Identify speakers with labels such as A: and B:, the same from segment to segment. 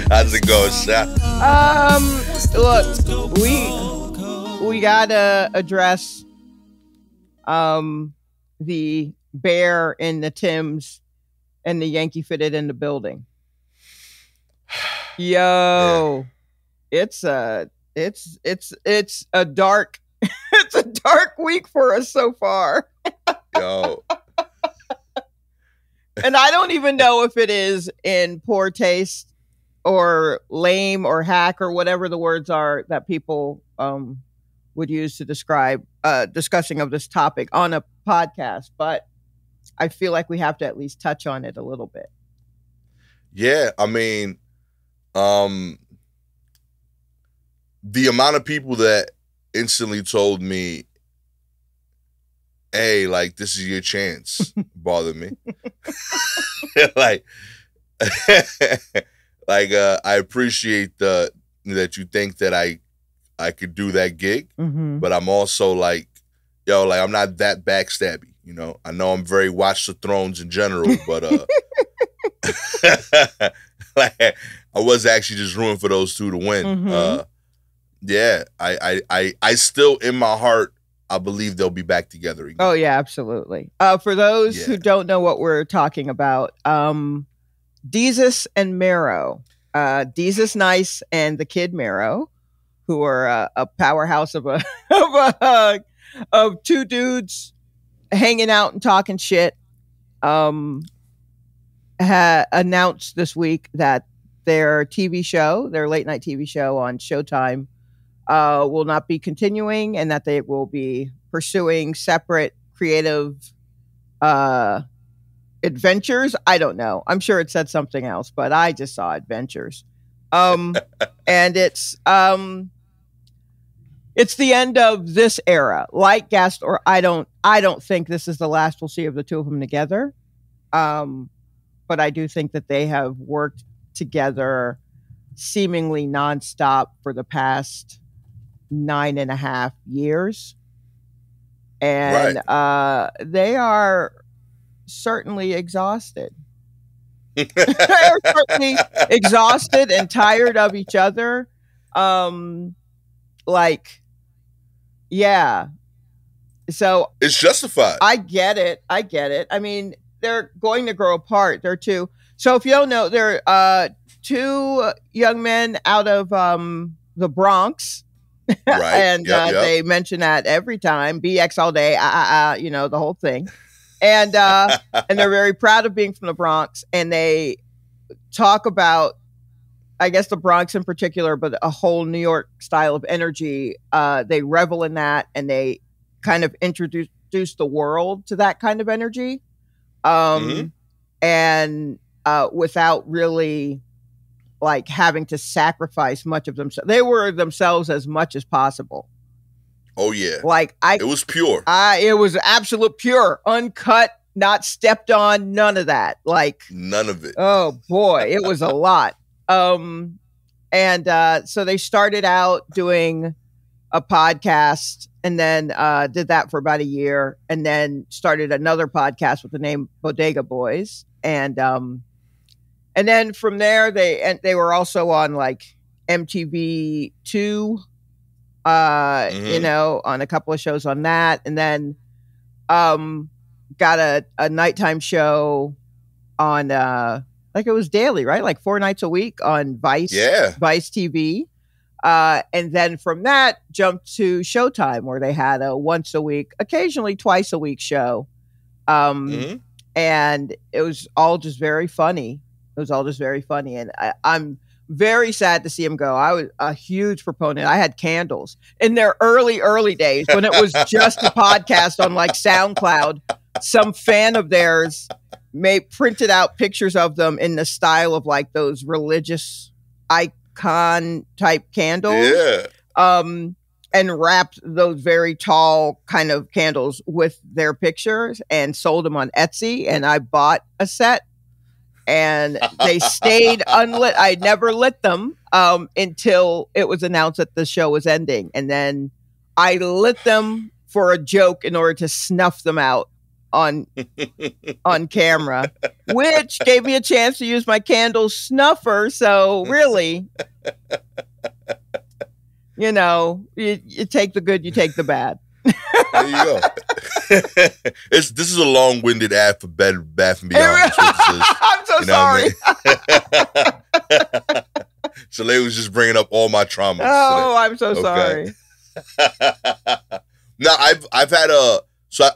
A: How's it going, Shaq?
B: Look, we gotta address the bear in the Timbs and the Yankee fitted in the building. Yo, yeah. It's a dark it's a dark week for us so far.
A: Yo.
B: And I don't even know if it is in poor taste or lame or hack or whatever the words are that people would use to describe discussing of this topic on a podcast, but I feel like we have to at least touch on it a little bit.
A: Yeah, I mean, the amount of people that instantly told me, hey, like, this is your chance, bothered me. I appreciate that you think that I could do that gig, but I'm also like, yo, like, I'm not that backstabby, you know? I know I'm very Watch the Thrones in general, but like, I was actually just rooting for those two to win. Yeah, I still, in my heart, I believe they'll be back together again.
B: Oh, yeah, absolutely. For those who don't know what we're talking about, Desus and Mero. Desus Nice and the kid Mero, who are a powerhouse of of two dudes hanging out and talking shit, announced this week that their TV show, their late night TV show on Showtime, will not be continuing, and that they will be pursuing separate creative adventures. I don't know. I'm sure it said something else, but I just saw adventures. And it's the end of this era. Like Gastor, I don't think this is the last we'll see of the two of them together. But I do think that they have worked together seemingly nonstop for the past 9.5 years. And they are certainly exhausted. They're certainly exhausted and tired of each other. Yeah. So
A: it's justified.
B: I get it. I mean, they're going to grow apart. They're two. So if you don't know, they're two young men out of the Bronx.
A: Right.
B: And they mention that every time. BX all day, you know, the whole thing. And and they're very proud of being from the Bronx. And they talk about, I guess, the Bronx in particular, but a whole New York style of energy. They revel in that, and they kind of introduce the world to that kind of energy. And without really like having to sacrifice much of themselves. They were themselves as much as possible.
A: Oh yeah.
B: Like
A: it was pure.
B: It was absolute pure, uncut, not stepped on, none of that. Like
A: none of it.
B: Oh boy, it was a lot. So they started out doing a podcast, and then did that for about a year, and then started another podcast with the name Bodega Boys. And then from there, they were also on like MTV 2, you know, on a couple of shows on that. And then got a nighttime show on, like it was daily, right? Like 4 nights a week on Vice TV. And then from that, jumped to Showtime, where they had a once a week, occasionally twice a week show. And it was all just very funny. And I'm very sad to see him go. I was a huge proponent. I had candles in their early days when it was just a podcast on like SoundCloud. Some fan of theirs printed out pictures of them in the style of like those religious icon type candles.
A: Yeah.
B: And wrapped those very tall kind of candles with their pictures and sold them on Etsy. And I bought a set. And they stayed unlit. I never lit them until it was announced that the show was ending. And then I lit them for a joke in order to snuff them out. on camera, which gave me a chance to use my candle snuffer. So really, you know, you take the good, you take the bad.
A: There you go. This is a long-winded ad for Bed Bath & Beyond.
B: I'm so sorry.
A: Shalewa was just bringing up all my traumas.
B: Oh, today. I'm so sorry.
A: No,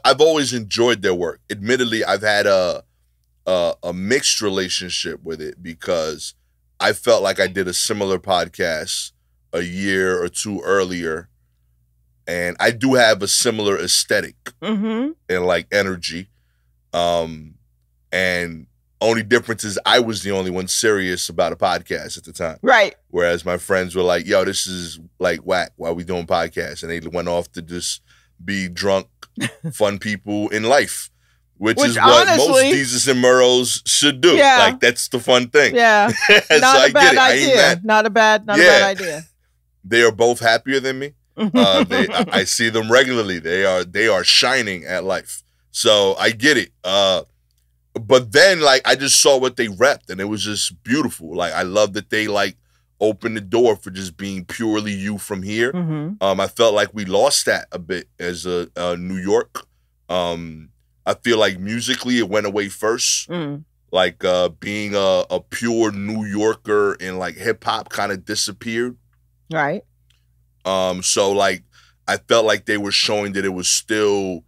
A: I've always enjoyed their work. Admittedly, I've had a mixed relationship with it because I felt like I did a similar podcast a year or two earlier, and I do have a similar aesthetic and like energy. And only difference is I was the only one serious about a podcast at the time.
B: Right.
A: Whereas my friends were like, yo, this is like whack. Why are we doing podcasts? And they went off to just be drunk, fun people in life, which is what honestly, most Jesus and Murrows should do. Yeah. Like, that's the fun thing.
B: Yeah.
A: So
B: not a bad idea. Not a bad idea.
A: They are both happier than me. I see them regularly. They are shining at life. So I get it. But then, like, I just saw what they repped, and it was just beautiful. Like, I love that they, like, opened the door for just being purely you from here. I felt like we lost that a bit as a New York. I feel like musically it went away first. Like, being a pure New Yorker and, like, hip-hop kind of disappeared.
B: Right.
A: So, like, I felt like they were showing that it was still...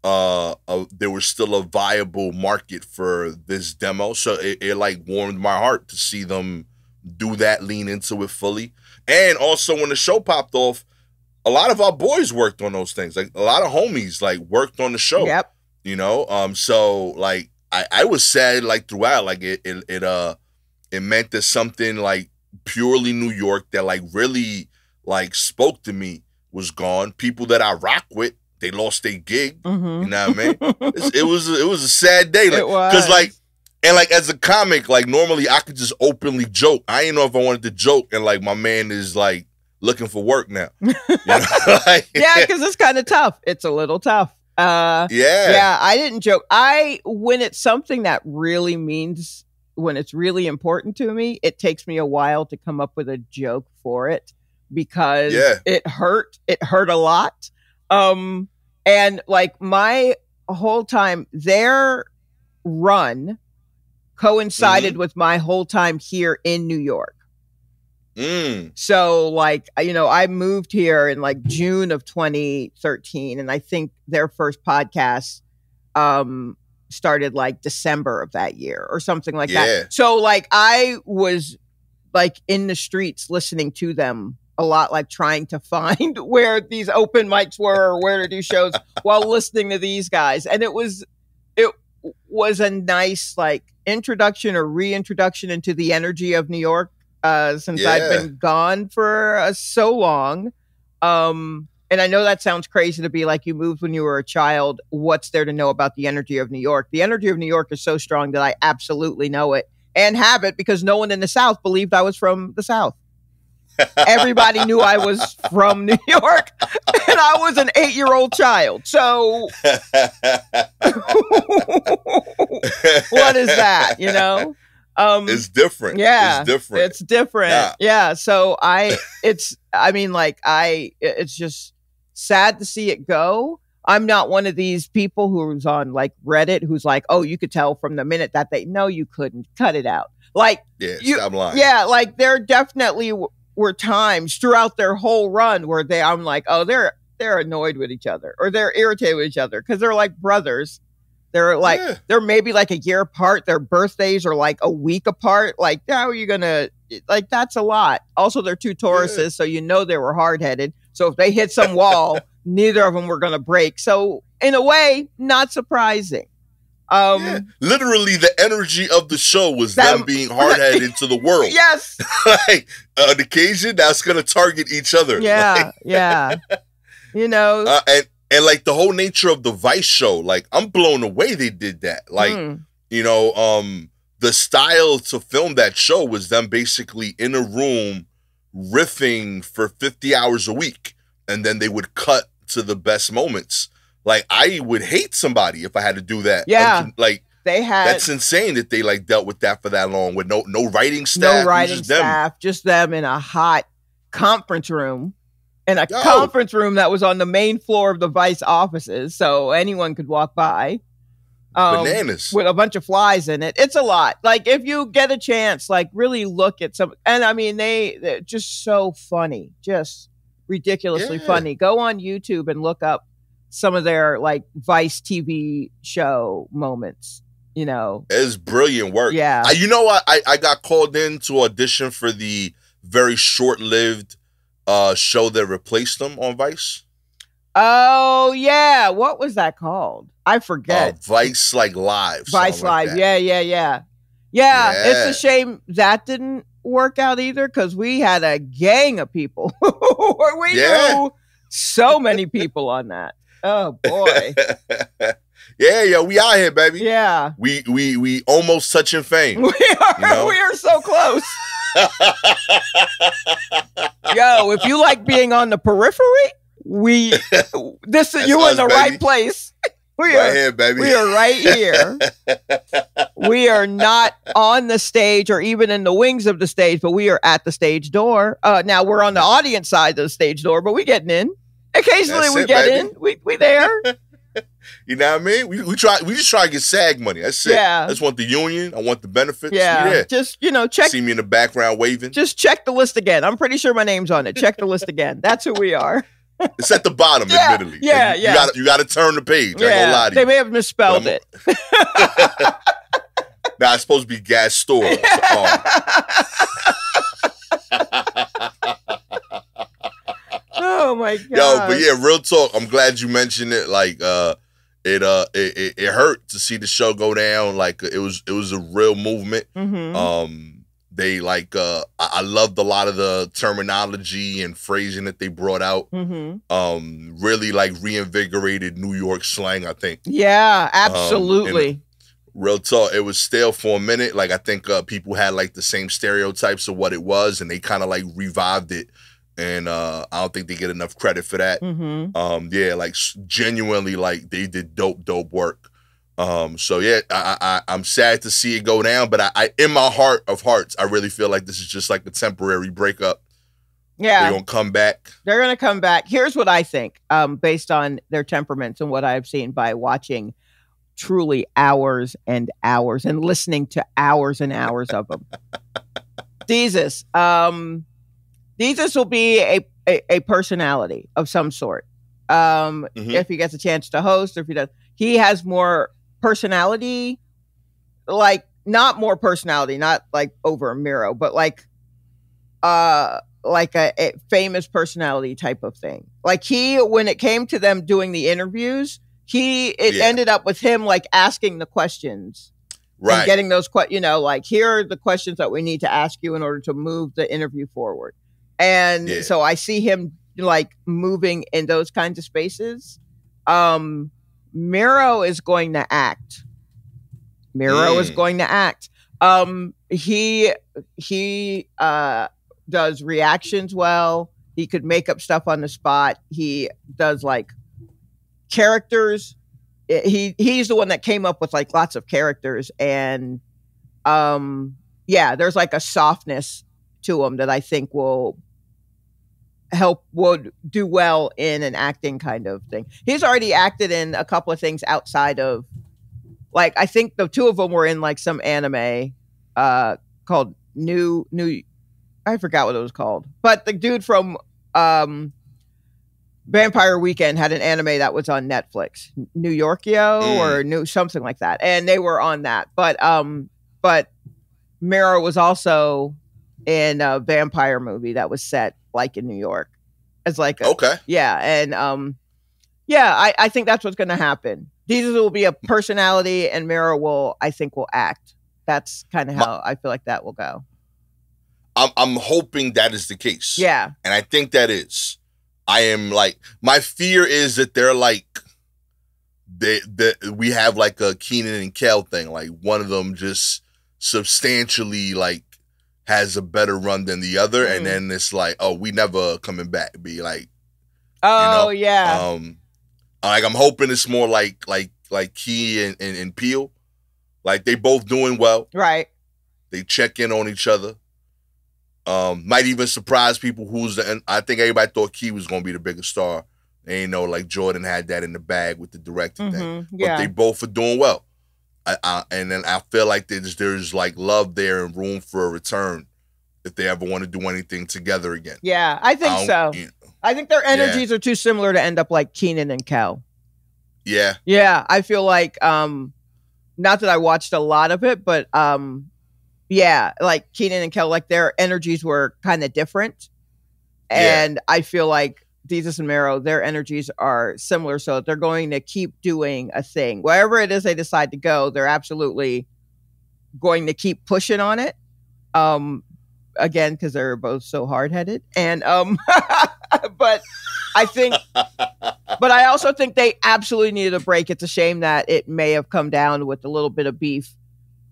A: there was still a viable market for this demo. So it like warmed my heart to see them do that, lean into it fully. And also when the show popped off, a lot of our boys worked on those things. Like a lot of homies like worked on the show.
B: Yep.
A: You know? So like I was sad like throughout, like it meant that something like purely New York that like really like spoke to me was gone. People that I rock with, they lost their gig. You know what I mean? It was a sad day. Like,
B: it was.
A: Cause like, and like as a comic, like normally I could just openly joke. I didn't know if I wanted to joke, and like my man is like looking for work now. You know? Like,
B: yeah, because it's kind of tough. It's a little tough. Yeah, I didn't joke. When it's something that really means, when it's really important to me, it takes me a while to come up with a joke for it because it hurt. It hurt a lot. And like my whole time, their run coincided with my whole time here in New York. So like, you know, I moved here in like June of 2013, and I think their first podcast, started like December of that year or something like that. So like I was like in the streets listening to them a lot, like trying to find where these open mics were or where to do shows while listening to these guys. And it was a nice like introduction or reintroduction into the energy of New York since I've been gone for so long. And I know that sounds crazy to be like, you moved when you were a child. What's there to know about the energy of New York? The energy of New York is so strong that I absolutely know it and have it because no one in the South believed I was from the South. Everybody knew I was from New York, and I was an 8-year-old child. So, what is that? You know,
A: it's different.
B: Yeah,
A: it's different.
B: It's different. Yeah. So it's just sad to see it go. I'm not one of these people who's on like Reddit who's like, oh, you could tell from the minute that no, you couldn't cut it out. Like,
A: stop lying.
B: Yeah, like there definitely were times throughout their whole run where I'm like, oh, they're annoyed with each other or they're irritated with each other because they're like brothers. They're like, they're maybe like a year apart. Their birthdays are like a week apart. Like, how are you going to, like, that's a lot. Also, they're two Tauruses, so you know they were hard-headed. So if they hit some wall, neither of them were going to break. So in a way, not surprising.
A: Literally, the energy of the show was them being hard-headed to the world.
B: Yes.
A: Like, on occasion, that's going to target each other.
B: Yeah,
A: like,
B: You know.
A: And like the whole nature of the Vice show, like I'm blown away they did that. Like, you know, the style to film that show was them basically in a room riffing for 50 hours a week. And then they would cut to the best moments. Like, I would hate somebody if I had to do that.
B: Yeah.
A: Like,
B: they had.
A: That's insane that they like dealt with that for that long with no writing staff.
B: No writing staff, just them in a hot conference room. In a conference room that was on the main floor of the Vice offices, so anyone could walk by.
A: Bananas.
B: With a bunch of flies in it. It's a lot. Like, if you get a chance, like, really look at some. And I mean, they're just so funny. Just ridiculously funny. Go on YouTube and look up some of their, like, Vice TV show moments. You know,
A: it's brilliant work.
B: Yeah.
A: You know what? I got called in to audition for the very short-lived show that replaced them on Vice.
B: Oh yeah, what was that called? I forget.
A: Vice Live.
B: Vice Live. Like yeah. It's a shame that didn't work out either, because we had a gang of people. We knew so many people on that. Oh boy.
A: Yeah, we out here, baby.
B: Yeah.
A: We almost touching fame.
B: We are. You know? We are so close. Yo, if you like being on the periphery, you're in the right place.
A: Right here, baby.
B: We are right here. We are not on the stage or even in the wings of the stage, but we are at the stage door. Now we're on the audience side of the stage door, but we getting in. Occasionally we get in. We there.
A: You know what I mean? We just try to get SAG money. That's it. Yeah. I just want the union. I want the benefits.
B: Yeah. Just, check.
A: See me in the background waving.
B: Just check the list again. I'm pretty sure my name's on it. Check the list again. That's who we are.
A: It's at the bottom, admittedly.
B: Yeah.
A: You got to turn the page. I ain't gonna lie to you.
B: They may have misspelled it.
A: Nah, it's supposed to be Gastor.
B: Oh my god.
A: Yo, but yeah, real talk. I'm glad you mentioned it. Like, it hurt to see the show go down. Like, it was a real movement.
B: Mm-hmm.
A: They I loved a lot of the terminology and phrasing that they brought out.
B: Mm-hmm.
A: Really like reinvigorated New York slang, I think.
B: Yeah, absolutely.
A: Real talk, it was stale for a minute. Like, I think people had like the same stereotypes of what it was, and they kind of like revived it. And I don't think they get enough credit for that.
B: Mm-hmm.
A: Yeah, like genuinely, like they did dope work. So yeah, I'm sad to see it go down, but I in my heart of hearts, I really feel like this is just like a temporary breakup.
B: Yeah,
A: they're gonna come back.
B: They're gonna come back. Here's what I think, based on their temperaments and what I've seen by watching truly hours and hours and listening to hours and hours of them. Desus will be a personality of some sort. If he gets a chance to host, or if he does, he has more personality, like not more personality, not like over Miro, but like a famous personality type of thing. Like when it came to them doing the interviews, ended up with him like asking the questions, right? And getting those like, here are the questions that we need to ask you in order to move the interview forward. And so I see him like moving in those kinds of spaces. Miro is going to act. He does reactions well. He could make up stuff on the spot. He does like characters. He's the one that came up with like lots of characters, and there's like a softness to him that I think would do well in an acting kind of thing. He's already acted in a couple of things outside of, like, I think the two of them were in like some anime called New I forgot what it was called, but the dude from Vampire Weekend had an anime that was on Netflix, New Yorkio or New something like that, and they were on that. But Miro was also in a vampire movie that was set like in New York. It's like I think that's what's going to happen. Desus will be a personality, and Miro will act. That's kind of how I feel like that will go.
A: I'm hoping that is the case.
B: Yeah,
A: and I think that is. I am like, my fear is that they're like, we have like a Keenan and Kel thing. Like, one of them just substantially like has a better run than the other, and then it's like, oh, we never coming back. Be like, Like I'm hoping it's more like Key and Peele. Like they both doing well.
B: Right.
A: They check in on each other. Might even surprise people I think everybody thought Key was gonna be the biggest star. They ain't know like Jordan had that in the bag with the director thing. But they both are doing well. And then I feel like there's like love there and room for a return if they ever want to do anything together again.
B: Yeah, I think so. I think their energies are too similar to end up like Kenan and Kel.
A: Yeah.
B: Yeah, I feel like, not that I watched a lot of it, but yeah, like Kenan and Kel, like their energies were kind of different. And I feel like Desus and Mero, their energies are similar, so they're going to keep doing a thing. Wherever it is they decide to go, they're absolutely going to keep pushing on it. Again, because they're both so hard-headed. And but I also think they absolutely needed a break. It's a shame that it may have come down with a little bit of beef.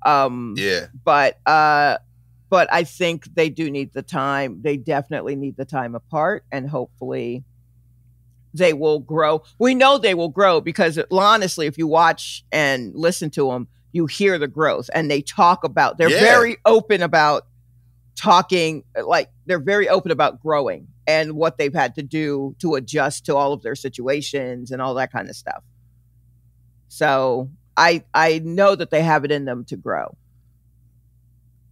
B: But I think they do need the time. They definitely need the time apart, and hopefully they will grow. We know they will grow because honestly, if you watch and listen to them, you hear the growth, and they talk about, they're very open about talking, like they're very open about growing and what they've had to do to adjust to all of their situations and all that kind of stuff. So I know that they have it in them to grow.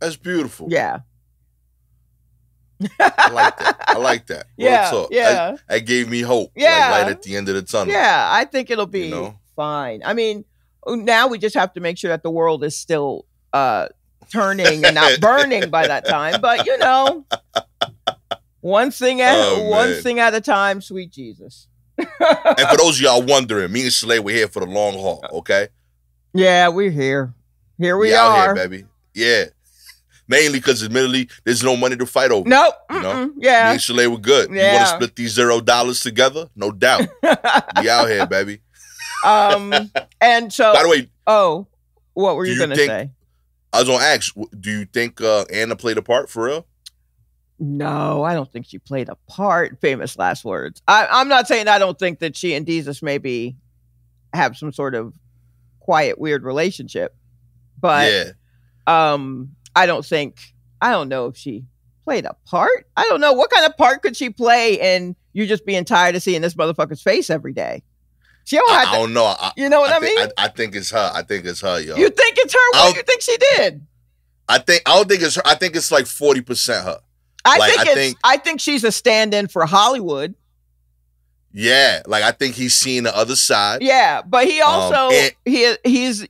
A: That's beautiful.
B: Yeah.
A: I like that.
B: Yeah. Yeah.
A: That gave me hope.
B: Yeah.
A: Like light at the end of the tunnel.
B: Yeah. I think it'll be fine. I mean, now we just have to make sure that the world is still turning and not burning by that time. But one thing at a time, sweet Jesus.
A: And for those of y'all wondering, me and Shalewa, we're here for the long haul, okay?
B: Yeah, we're here. Here we are.
A: Out here, baby. Yeah. Mainly because, admittedly, there's no money to fight over.
B: Nope.
A: Yeah.
B: Me
A: and Shalewa, we're good. Yeah. You want to split these $0 together? No doubt. We out here, baby.
B: And so...
A: By the way...
B: Oh, what were you going to say?
A: I was going to ask, do you think Anna played a part for real?
B: No, I don't think she played a part. Famous last words. I'm not saying I don't think that she and Desus maybe have some sort of quiet, weird relationship. But I don't know if she played a part. I don't know. What kind of part could she play in you just being tired of seeing this motherfucker's face every day? She don't have
A: I don't know.
B: You know what I mean?
A: I think it's her. I think it's her, yo.
B: You think it's her? What do you think she did?
A: I don't think it's her. I think it's like 40% her.
B: I think she's a stand-in for Hollywood.
A: Yeah, like I think he's seen the other side.
B: Yeah, but he also he's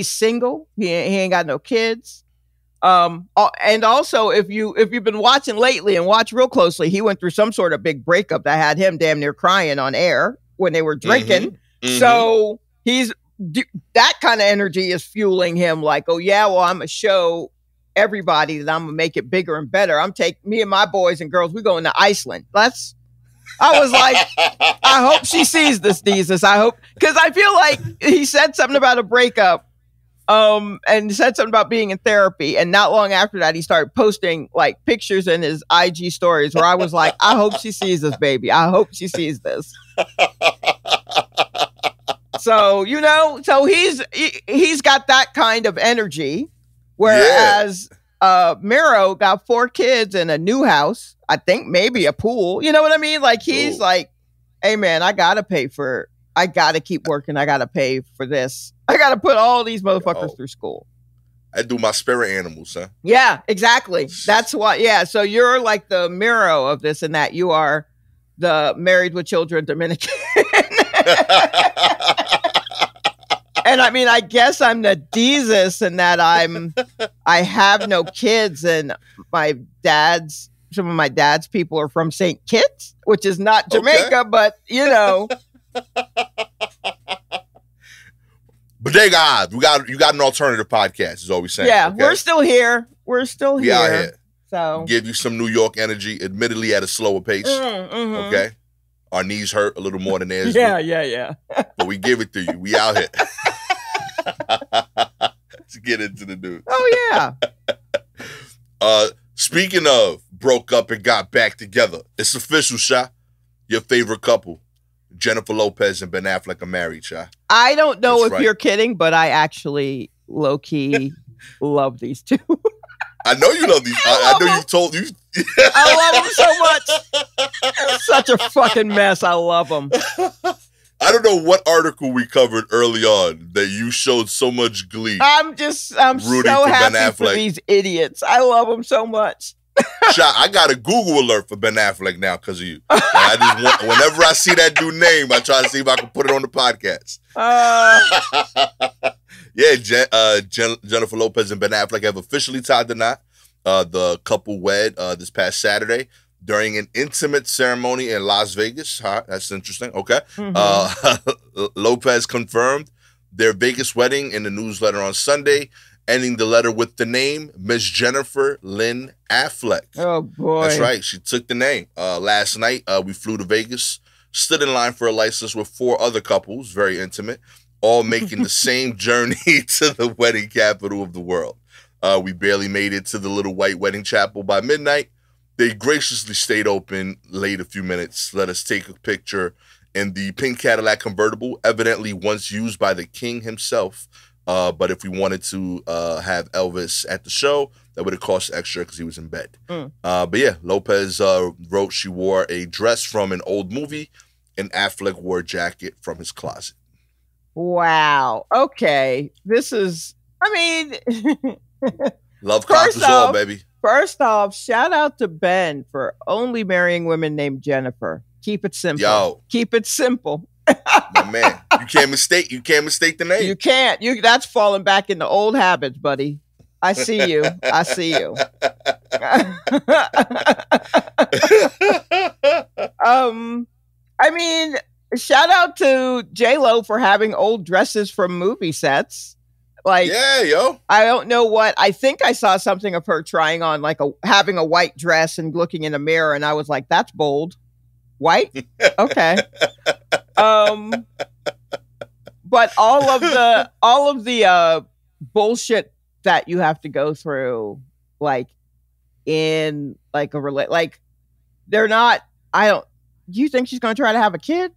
B: single. He ain't got no kids. And also if you've been watching lately and watch real closely, he went through some sort of big breakup that had him damn near crying on air when they were drinking. So that kind of energy is fueling him. Like, oh yeah, well I'm gonna show everybody that I'm gonna make it bigger and better. Me and my boys and girls, we're going to Iceland. I was like, I hope she sees this, Desus. I hope, because I feel like he said something about a breakup, and said something about being in therapy. And not long after that, he started posting like pictures in his IG stories where I was like, I hope she sees this, baby. I hope she sees this. So, so he's got that kind of energy. Whereas Mero got 4 kids and a new house. I think maybe a pool. You know what I mean? Like he's like, hey man, I gotta keep working. I gotta pay for this. I gotta put all these motherfuckers through school.
A: I do my spirit animals, huh?
B: Yeah, exactly. That's what. Yeah. So you're like the Mero of this and that. You are the married with children Dominican. And I mean, I guess I'm the Desus in that I have no kids, and some of my dad's people are from St. Kitts, which is not Jamaica, but
A: But you got an alternative podcast, is all we're saying.
B: Yeah, okay? We're still here. We out here. So
A: give you some New York energy, admittedly at a slower pace. Okay. Our knees hurt a little more than theirs.
B: Yeah.
A: But we give it to you. We out here. Let's get into the news.
B: Oh yeah.
A: Speaking of broke up and got back together, it's official, Sha. Your favorite couple, Jennifer Lopez and Ben Affleck are married, Sha.
B: I don't know if you're kidding, but I actually low-key love these two.
A: I know you love these. I know you told you.
B: I love them so much. They're such a fucking mess. I love them.
A: I don't know what article we covered early on that you showed so much glee.
B: I'm so happy for these idiots. I love them so much.
A: Sha, I got a Google alert for Ben Affleck now because of you. I just want, whenever I see that dude name, I try to see if I can put it on the podcast. Jennifer Lopez and Ben Affleck have officially tied the knot. The couple wed this past Saturday during an intimate ceremony in Las Vegas. Huh? That's interesting. Okay. Lopez confirmed their Vegas wedding in the newsletter on Sunday, ending the letter with the name Miss Jennifer Lynn Affleck.
B: Oh, boy.
A: That's right. She took the name. Last night, we flew to Vegas, stood in line for a license with 4 other couples, very intimate, all making the same journey to the wedding capital of the world. We barely made it to the little white wedding chapel by midnight. They graciously stayed open late a few minutes, let us take a picture in the pink Cadillac convertible, evidently once used by the king himself. But if we wanted to have Elvis at the show, that would have cost extra because he was in bed. But yeah, Lopez wrote she wore a dress from an old movie, and Affleck wore a jacket from his closet.
B: Wow. Okay. This is,
A: love conquers all, baby.
B: First off, shout out to Ben for only marrying women named Jennifer. Keep it simple.
A: Yo.
B: Keep it simple.
A: My man, you can't mistake the name.
B: You can't. That's falling back into old habits, buddy. I see you. I see you. Shout out to J-Lo for having old dresses from movie sets.
A: Yeah, yo.
B: I don't know what. I think I saw something of her trying on having a white dress and looking in a mirror, and I was like, that's bold. White? Okay. But all of the bullshit that you have to go through, in they're not. Do you think she's going to try to have a kid?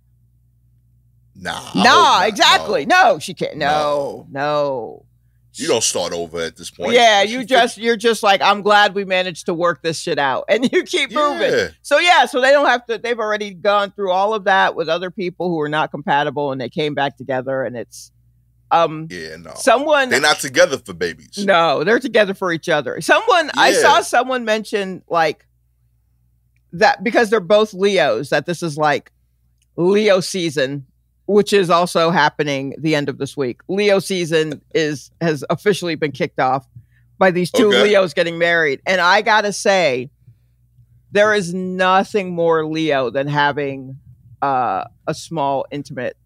A: Nah,
B: exactly. No, she can't. No.
A: You don't start over at this point.
B: Yeah, you're just like, I'm glad we managed to work this shit out, and you keep moving. So they don't have to. They've already gone through all of that with other people who are not compatible, and they came back together, and it's they're
A: not together for babies.
B: No, they're together for each other. I saw someone mention that because they're both Leos, that this is Leo season, which is also happening the end of this week. Leo season has officially been kicked off by these two Leos getting married. And I gotta say, there is nothing more Leo than having a small, intimate,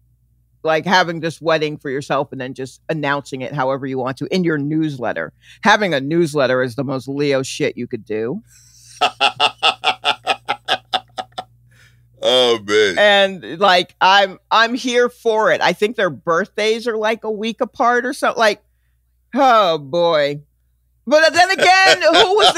B: having this wedding for yourself and then just announcing it however you want to in your newsletter. Having a newsletter is the most Leo shit you could do.
A: Oh man.
B: And I'm here for it. I think their birthdays are a week apart or something. Oh boy. But then again, who was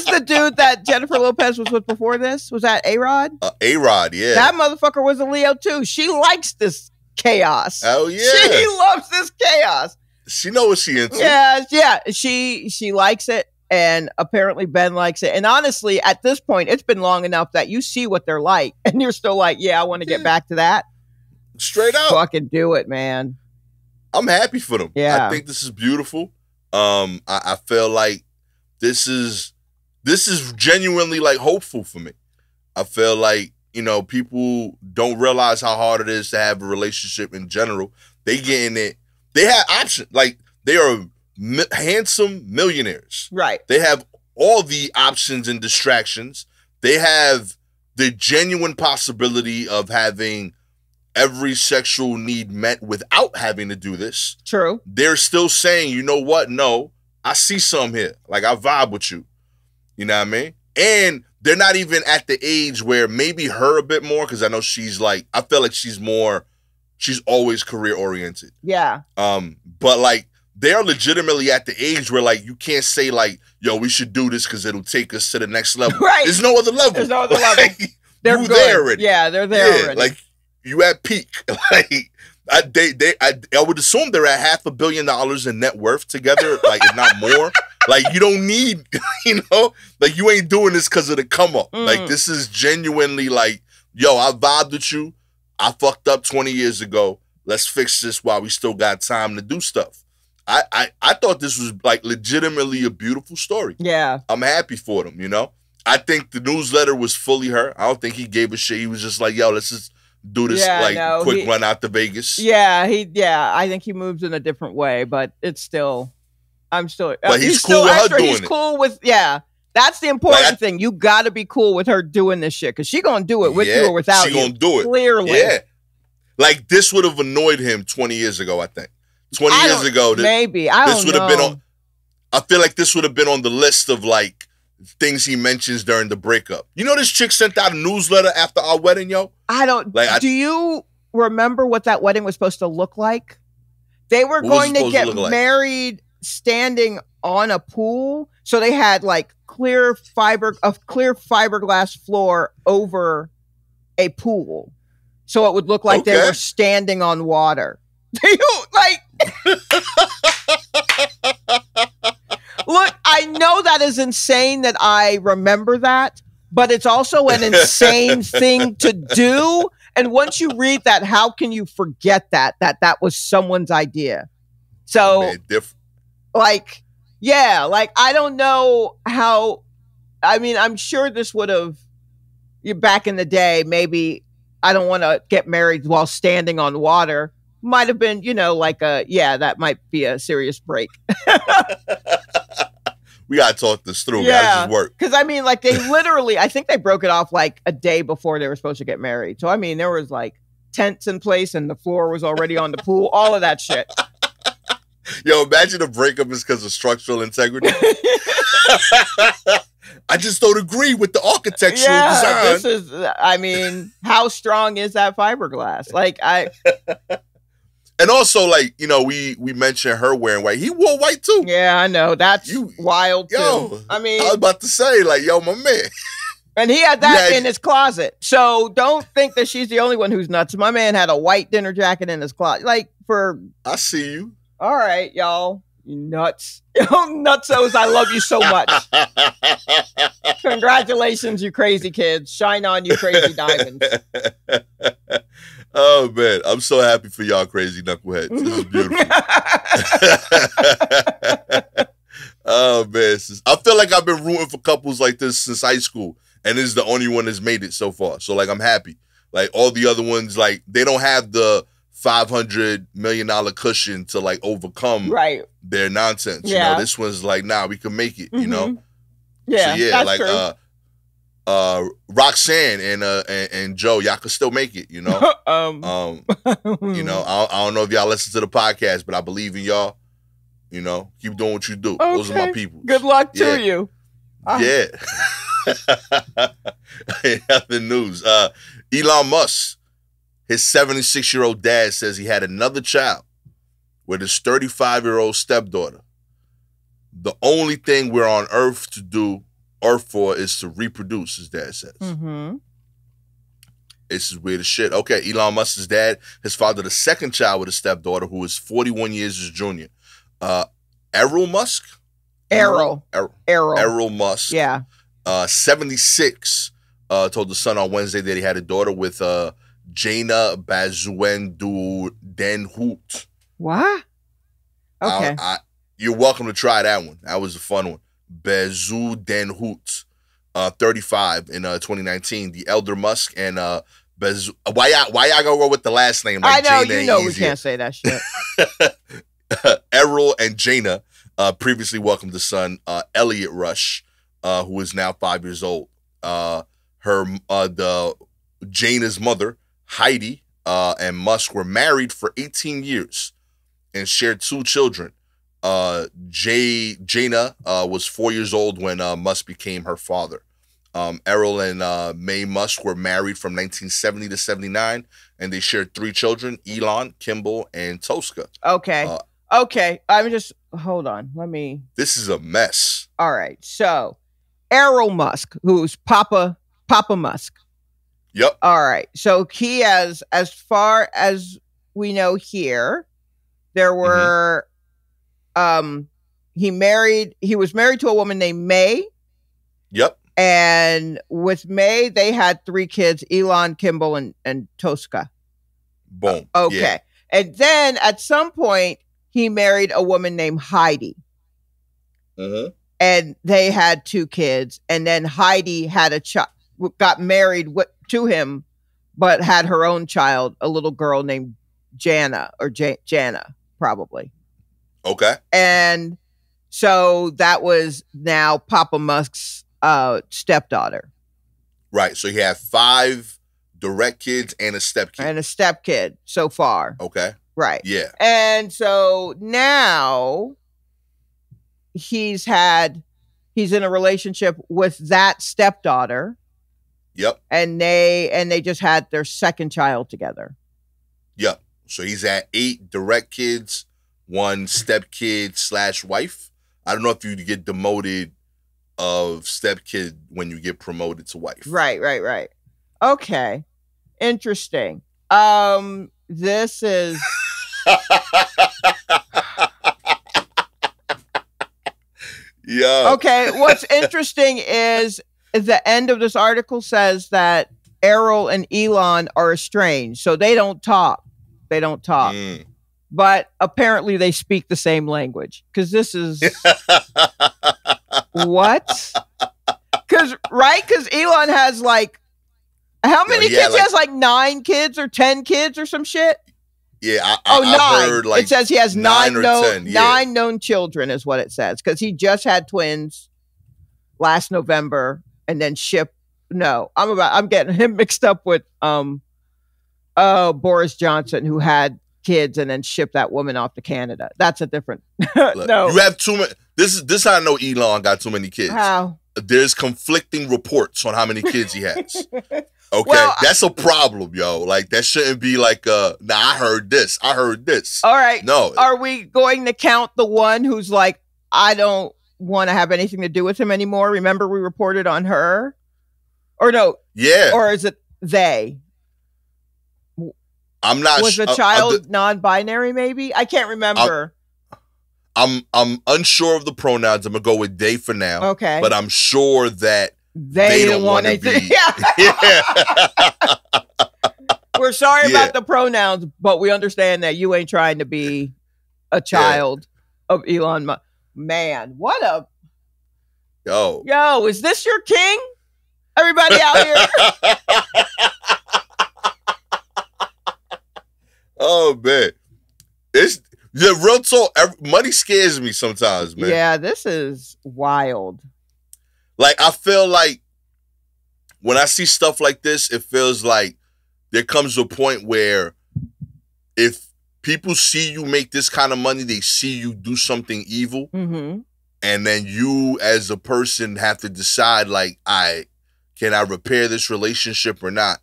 B: the dude that Jennifer Lopez was with before this? Was that A-Rod?
A: A-Rod, yeah.
B: That motherfucker was a Leo too. She likes this chaos.
A: Oh yeah.
B: She loves this chaos.
A: She knows what she into.
B: Yeah. She likes it. And apparently Ben likes it. And honestly, at this point, it's been long enough that you see what they're like. And you're still like, yeah, I want to get back to that.
A: Straight up.
B: Fucking do it, man.
A: I'm happy for them.
B: Yeah.
A: I think this is beautiful. I feel like this is genuinely hopeful for me. I feel like, people don't realize how hard it is to have a relationship in general. They get in it. They have options. They are handsome millionaires.
B: Right.
A: They have all the options and distractions. They have the genuine possibility of having every sexual need met without having to do this.
B: True.
A: They're still saying, you know what? No, I see some here. I vibe with you. You know what I mean? And they're not even at the age where maybe her a bit more, because I know she's I feel like she's always career oriented.
B: Yeah.
A: But they are legitimately at the age where you can't say yo, we should do this because it'll take us to the next level.
B: Right.
A: There's no other level.
B: There's no other level. They're
A: there already.
B: Yeah, they're there already.
A: you at peak. Like I would assume they're at $500 million in net worth together, like if not more. Like you don't need, like you ain't doing this because of the come up. Like this is genuinely like, yo, I vibed with you. I fucked up 20 years ago. Let's fix this while we still got time to do stuff. I thought this was like legitimately a beautiful story.
B: Yeah.
A: I'm happy for them, I think the newsletter was fully her. I don't think he gave a shit. He was just like, yo, let's just do this quick run out to Vegas.
B: Yeah, I think he moves in a different way, but it's still,
A: but he's cool with her doing it.
B: He's cool with, that's the important thing. You got to be cool with her doing this shit because she going to do it with you or without you.
A: She going to do it.
B: Clearly.
A: Yeah. Like this would have annoyed him 20 years ago, I think. 20 years ago.
B: Maybe. I don't know.
A: I feel like this would have been on the list of like things he mentions during the breakup. This chick sent out a newsletter after our wedding, yo?
B: Do you remember what that wedding was supposed to look like? They were going to get married standing on a pool. So they had like clear fiberglass floor over a pool. So it would look like they were standing on water. Look, I know that is insane that I remember that, but it's also an insane thing to do. And once you read that, how can you forget that was someone's idea? So, I don't know how, I'm sure this would have, back in the day, maybe I don't want to get married while standing on water. Might have been, that might be a serious break.
A: We got to talk this through. Yeah. How does this work?
B: Because, they literally, I think they broke it off like a day before they were supposed to get married. So, there was like tents in place and the floor was already on the pool, all of that shit.
A: Yo, imagine a breakup is because of structural integrity. I just don't agree with the architectural design.
B: This is, how strong is that fiberglass?
A: And also, we mentioned her wearing white. He wore white too.
B: Yeah, I know. That's wild too.
A: Yo, I was about to say, yo, my man.
B: And he had that in his closet. So don't think that she's the only one who's nuts. My man had a white dinner jacket in his closet.
A: I see you.
B: All right, y'all. You nuts. Yo, nutsos, I love you so much. Congratulations, you crazy kids. Shine on, you crazy diamonds.
A: Oh, man. I'm so happy for y'all crazy knuckleheads. This is beautiful. Oh, man. I feel like I've been rooting for couples like this since high school, and this is the only one that's made it so far. So, I'm happy. All the other ones, they don't have the $500 million cushion to, overcome their nonsense.
B: Yeah.
A: This one's nah, we can make it,
B: Yeah,
A: so,
B: that's true.
A: Roxanne and Joe, y'all can still make it, I don't know if y'all listen to the podcast, but I believe in y'all. Keep doing what you do. Okay. Those are my people.
B: Good luck to you.
A: Yeah. In other news, Elon Musk, his 76-year-old dad says he had another child with his 35-year-old stepdaughter. The only thing we're on Earth for is to reproduce, his dad says.
B: Mm-hmm.
A: This is weird as shit. Okay, Elon Musk's dad has fathered a second child with a stepdaughter who is 41 years his junior. Errol Musk?
B: Errol
A: Musk.
B: Yeah.
A: 76, told the Sun on Wednesday that he had a daughter with Jaina Bazuendu-Denhout.
B: What? Okay.
A: You're welcome to try that one. That was a fun one. Bazu-Denhout, 35 in 2019. The elder Musk and why y'all gonna go with the last name?
B: I know, Jaina we can't say that shit.
A: Errol and Jaina previously welcomed the son, Elliot Rush, who is now 5 years old. Jaina's mother, Heidi, and Musk were married for 18 years and shared 2 children. Jaina was 4 years old when Musk became her father. Errol and May Musk were married from 1970 to 79, and they shared 3 children, Elon, Kimball, and Tosca.
B: Okay. Hold on.
A: This is a mess.
B: All right. So, Errol Musk, who's Papa Musk.
A: Yep.
B: All right. So he has, as far as we know here, there were, he was married to a woman named May.
A: Yep.
B: And with May, they had 3 kids, Elon, Kimball, and Tosca.
A: Boom.
B: Okay.
A: Yeah.
B: And then at some point, he married a woman named Heidi.
A: Mm-hmm.
B: And they had 2 kids. And then Heidi had a child, got married to him, but had her own child, a little girl named Jana, or Jana, probably.
A: Okay.
B: And so that was now Papa Musk's stepdaughter.
A: Right. So he had 5 direct kids and a stepkid.
B: And a stepkid so far.
A: Okay.
B: Right.
A: Yeah.
B: And so now he's in a relationship with that stepdaughter.
A: Yep.
B: And they just had their second child together.
A: Yep. So he's at 8 direct kids, 1 stepkid / wife. I don't know if you get demoted of stepkid when you get promoted to wife.
B: Right. Okay. Interesting. This is
A: yeah.
B: Okay, what's interesting is the end of this article says that Errol and Elon are estranged, so they don't talk. But apparently they speak the same language, because this is what? Because Elon has like, how many kids? He has like 9 kids or 10 kids or some shit.
A: Yeah, I heard like
B: it says he has 9
A: or 10,
B: 9 known children is what it says, because he just had twins last November and then I'm getting him mixed up with Boris Johnson, who had kids and then shipped that woman off to Canada. That's a different no.
A: You have too many. This how I know Elon got too many kids.
B: How?
A: There's conflicting reports on how many kids he has. Okay, well, that's a problem, yo. Like, that shouldn't be like, I heard this. All
B: right.
A: No.
B: Are we going to count the one who's like, I don't want to have anything to do with him anymore? Remember we reported on her? Or no.
A: Yeah.
B: Or is it they?
A: I'm not
B: sure. Was the child non-binary, maybe? I can't remember.
A: I'm unsure of the pronouns. I'm going to go with they for now.
B: Okay.
A: But I'm sure that
B: they don't want to be. Yeah. We're sorry about the pronouns, but we understand that you ain't trying to be a child of Elon Musk. Man, what a... Yo, is this your king? Everybody out here?
A: Oh, man. It's... Yeah, real talk, money scares me sometimes, man.
B: Yeah, this is wild.
A: Like, I feel like when I see stuff like this, it feels like there comes a point where if people see you make this kind of money, they see you do something evil.
B: Mm-hmm.
A: And then you as a person have to decide, like, can I repair this relationship or not?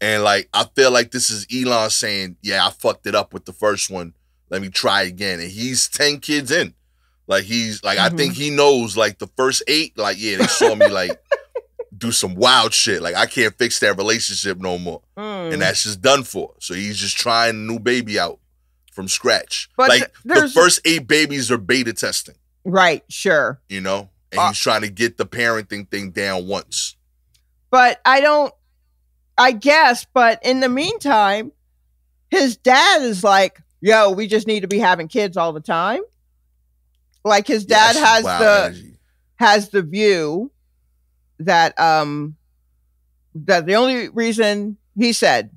A: And, like, I feel like this is Elon saying, yeah, I fucked it up with the first one. Let me try again. And he's 10 kids in. Like, he's like, I think he knows, like, the first 8, like, yeah, they saw me, like, do some wild shit. Like, I can't fix that relationship no more. And that's just done for. So he's just trying a new baby out from scratch. But like, the first 8 babies are beta testing.
B: Right, sure.
A: You know? And he's trying to get the parenting thing down once.
B: But I guess, but in the meantime, his dad is like, yo, we just need to be having kids all the time. Like, his dad has the view that that the only reason, he said,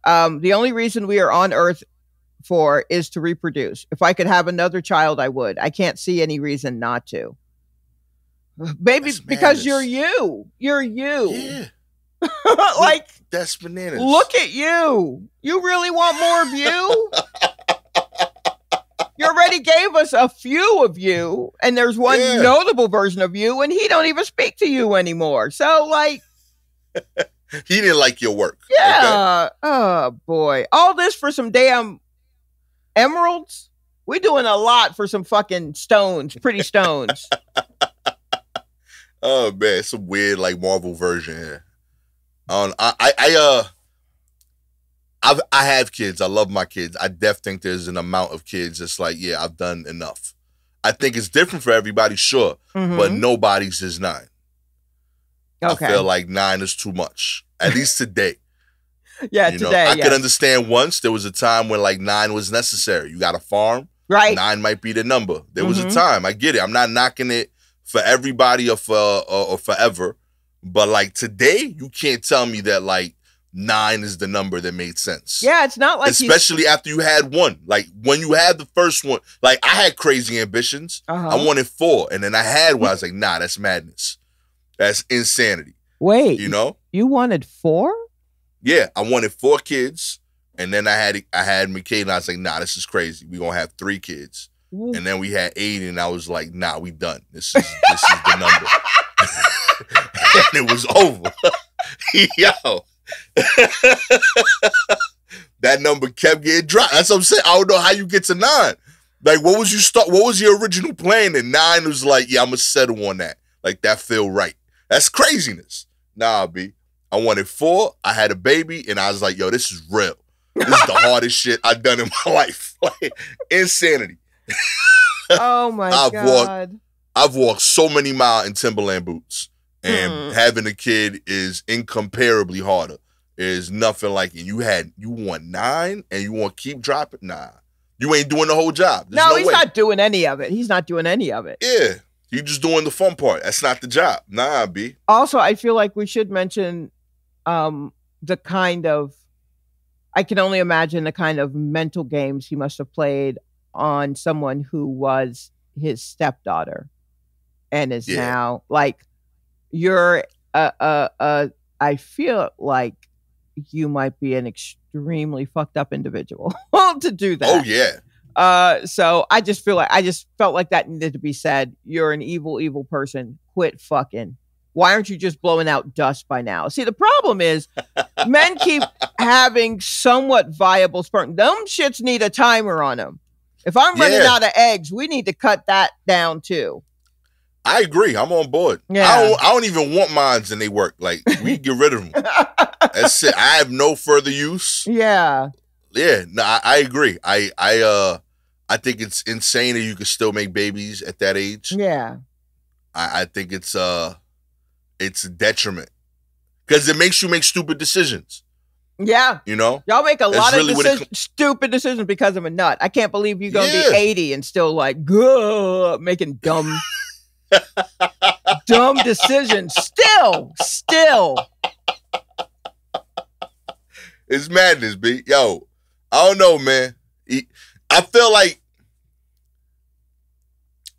B: the only reason we are on Earth for is to reproduce. If I could have another child, I would. I can't see any reason not to. Baby, because you're you. You're you.
A: Yeah.
B: Like,
A: that's bananas.
B: Look at you. You really want more of you? You already gave us a few of you, and there's one notable version of you, and he don't even speak to you anymore. So, like...
A: He didn't like your work.
B: Yeah. Okay? Oh, boy. All this for some damn emeralds? We're doing a lot for some fucking stones, pretty stones.
A: Oh, man. It's a weird, like, Marvel version here. I have kids. I love my kids. I definitely think there's an amount of kids that's like, yeah, I've done enough. I think it's different for everybody, sure, but nobody's is 9. Okay. I feel like 9 is too much, at least today.
B: Yeah, today.
A: I can understand once there was a time when like 9 was necessary. You got a farm,
B: right?
A: 9 might be the number. There was a time. I get it. I'm not knocking it for everybody or forever, but like today, you can't tell me that like 9 is the number that made sense.
B: Yeah, it's not like
A: especially after you had 1. Like when you had the first one, like I had crazy ambitions. I wanted 4, and then I had one. I was like, nah, that's madness. That's insanity.
B: Wait, you wanted 4?
A: Yeah, I wanted 4 kids, and then I had McKay, and I was like, nah, this is crazy. We're gonna have 3 kids. And then we had 8, and I was like, nah, we done. This is the number. And it was over. Yo. That number kept getting dropped. That's what I'm saying. I don't know how you get to 9. Like, what was your original plan? And 9 was like, yeah, I'm gonna settle on that. Like, that feel right. That's craziness. Nah, B. I wanted 4. I had a baby, and I was like, yo, this is real. This is the hardest shit I've done in my life. Like, insanity.
B: Oh my God.
A: I've walked so many miles in Timberland boots, and having a kid is incomparably harder. There's nothing like it. You want 9 and you want to keep dropping? Nah. You ain't doing the whole job.
B: No, he's not doing any of it. He's not doing any of it.
A: Yeah. You're just doing the fun part. That's not the job. Nah, B.
B: Also, I feel like we should mention the kind of, I can only imagine the kind of mental games he must have played on someone who was his stepdaughter and is now like, you're I feel like you might be an extremely fucked up individual to do that.
A: Oh yeah.
B: So I just felt like that needed to be said. You're an evil, evil person. Quit fucking. Why aren't you just blowing out dust by now? See, the problem is men keep having somewhat viable sperm. Them shits need a timer on them. If I'm running out of eggs, we need to cut that down too.
A: I agree. I'm on board. Yeah. I don't even want mines and they work. Like, we get rid of them. That's it. I have no further use.
B: Yeah.
A: Yeah. No, I agree. I think it's insane that you can still make babies at that age.
B: Yeah.
A: I think it's a detriment because it makes you make stupid decisions.
B: Yeah.
A: Y'all
B: make a lot of stupid decisions because of a nut. I can't believe you're going to be 80 and still like, making dumb decisions. Still.
A: It's madness, B. Yo, I don't know, man. I feel like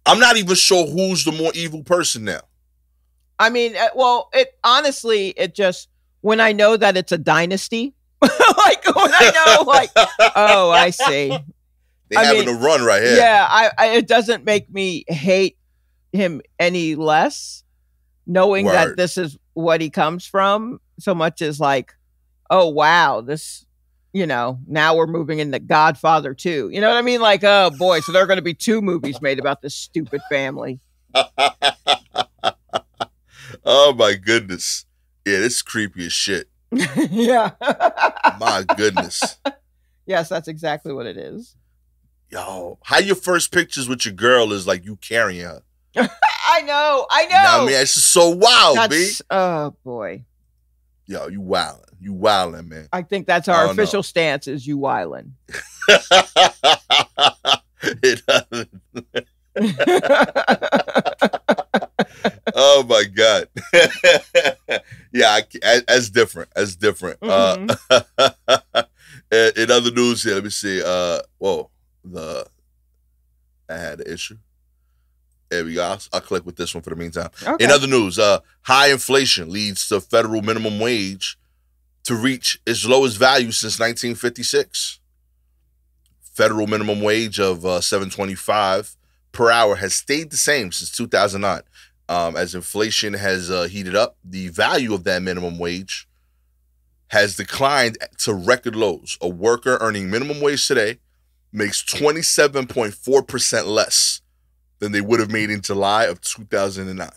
A: I'm not even sure who's the more evil person now.
B: I mean, it just, when I know that it's a dynasty, like when I know, like, oh, I see.
A: They're having a run right here.
B: Yeah, it doesn't make me hate him any less, knowing that this is what he comes from, so much as like, oh, wow, this, now we're moving into Godfather 2. You know what I mean? Like, oh, boy, so there are going to be 2 movies made about this stupid family.
A: Oh, my goodness. Yeah, this is creepy as shit.
B: Yeah.
A: My goodness.
B: Yes, that's exactly what it is.
A: Yo, how your first pictures with your girl is like you carrying her.
B: I know.
A: You know what I mean? It's just so wild, B.
B: Oh, boy.
A: Yo, you wildin'. You wildin', man.
B: I think that's our official stance is you wildin'.
A: Oh, my God. Yeah, that's different. That's different.
B: Mm-hmm.
A: In other news here, let me see. I had an issue. There we go. I'll click with this one for the meantime. Okay. In other news, high inflation leads the federal minimum wage to reach its lowest value since 1956. Federal minimum wage of $7.25 per hour has stayed the same since 2009. As inflation has heated up, the value of that minimum wage has declined to record lows. A worker earning minimum wage today makes 27.4% less than they would have made in July of 2009.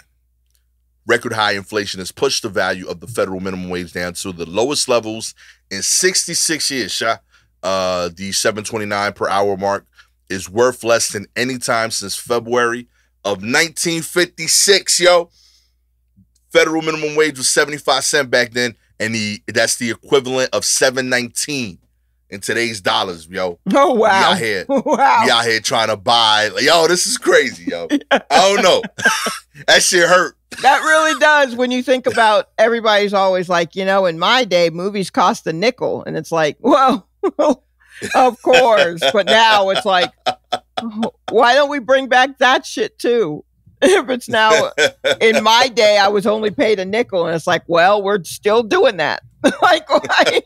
A: record high inflation has pushed the value of the federal minimum wage down to the lowest levels in 66 years. The $7.29 per hour mark is worth less than any time since February of 1956, yo. Federal minimum wage was 75 cents back then, and that's the equivalent of $7.19 in today's dollars, yo.
B: Oh, wow.
A: We out here trying to buy. Like, yo, this is crazy, yo. I don't know. That shit hurt.
B: That really does. When you think about, everybody's always like, in my day, movies cost a nickel. And it's like, well, of course. But now it's like, why don't we bring back that shit too? If it's now, in my day, I was only paid a nickel. And it's like, well, we're still doing that. Like, why?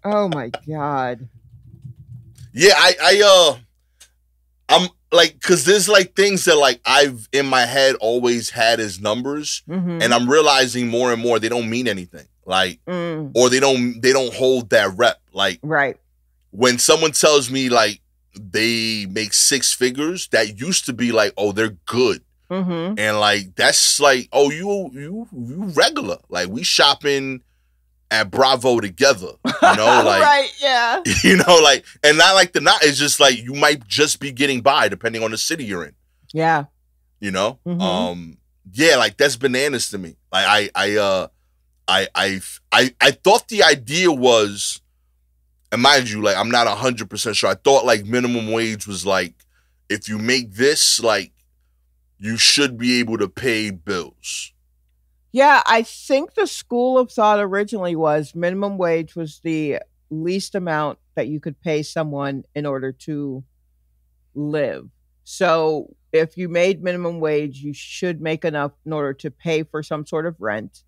B: Oh my God.
A: Yeah, I'm like, cause there's like things that like I've in my head always had as numbers, and I'm realizing more and more they don't mean anything. Like, or they don't hold that rep. Like,
B: right.
A: When someone tells me like they make six figures, that used to be like, oh, they're good. And like, that's like, oh, you regular. Like, we shopping at Bravo together, like,
B: right, yeah.
A: Like, and not like it's just like, you might just be getting by depending on the city you're in.
B: Yeah.
A: Yeah, like, that's bananas to me. Like, I thought the idea was, and mind you, like, I'm not 100% sure. I thought like minimum wage was like, if you make this, like, you should be able to pay bills.
B: Yeah, I think the school of thought originally was minimum wage was the least amount that you could pay someone in order to live. So if you made minimum wage, you should make enough in order to pay for some sort of rent,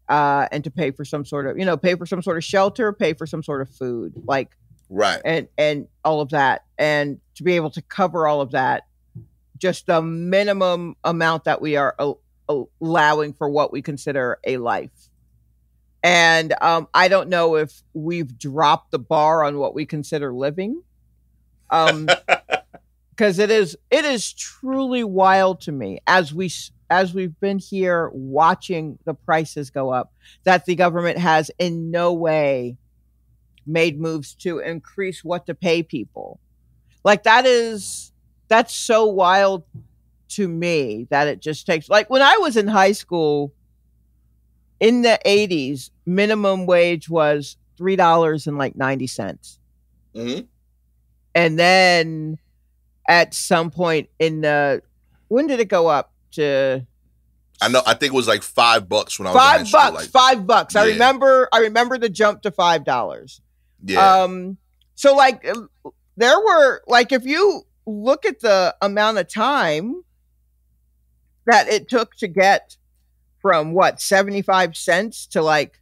B: and to pay for some sort of, pay for some sort of shelter, pay for some sort of food, like,
A: right.
B: And all of that. And to be able to cover all of that, just the minimum amount that we are allowing for what we consider a life. And I don't know if we've dropped the bar on what we consider living, because it is truly wild to me as we've been here watching the prices go up, that the government has in no way made moves to increase what to pay people. Like, that's so wild to me that it just takes, like, when I was in high school in the 80s, minimum wage was $3.90. And then at some point when did it go up to?
A: I think it was like $5 when I was in high school.
B: $5. Yeah. I remember the jump to $5.
A: Yeah.
B: So like, there were, like, if you look at the amount of time that it took to get from 75 cents to like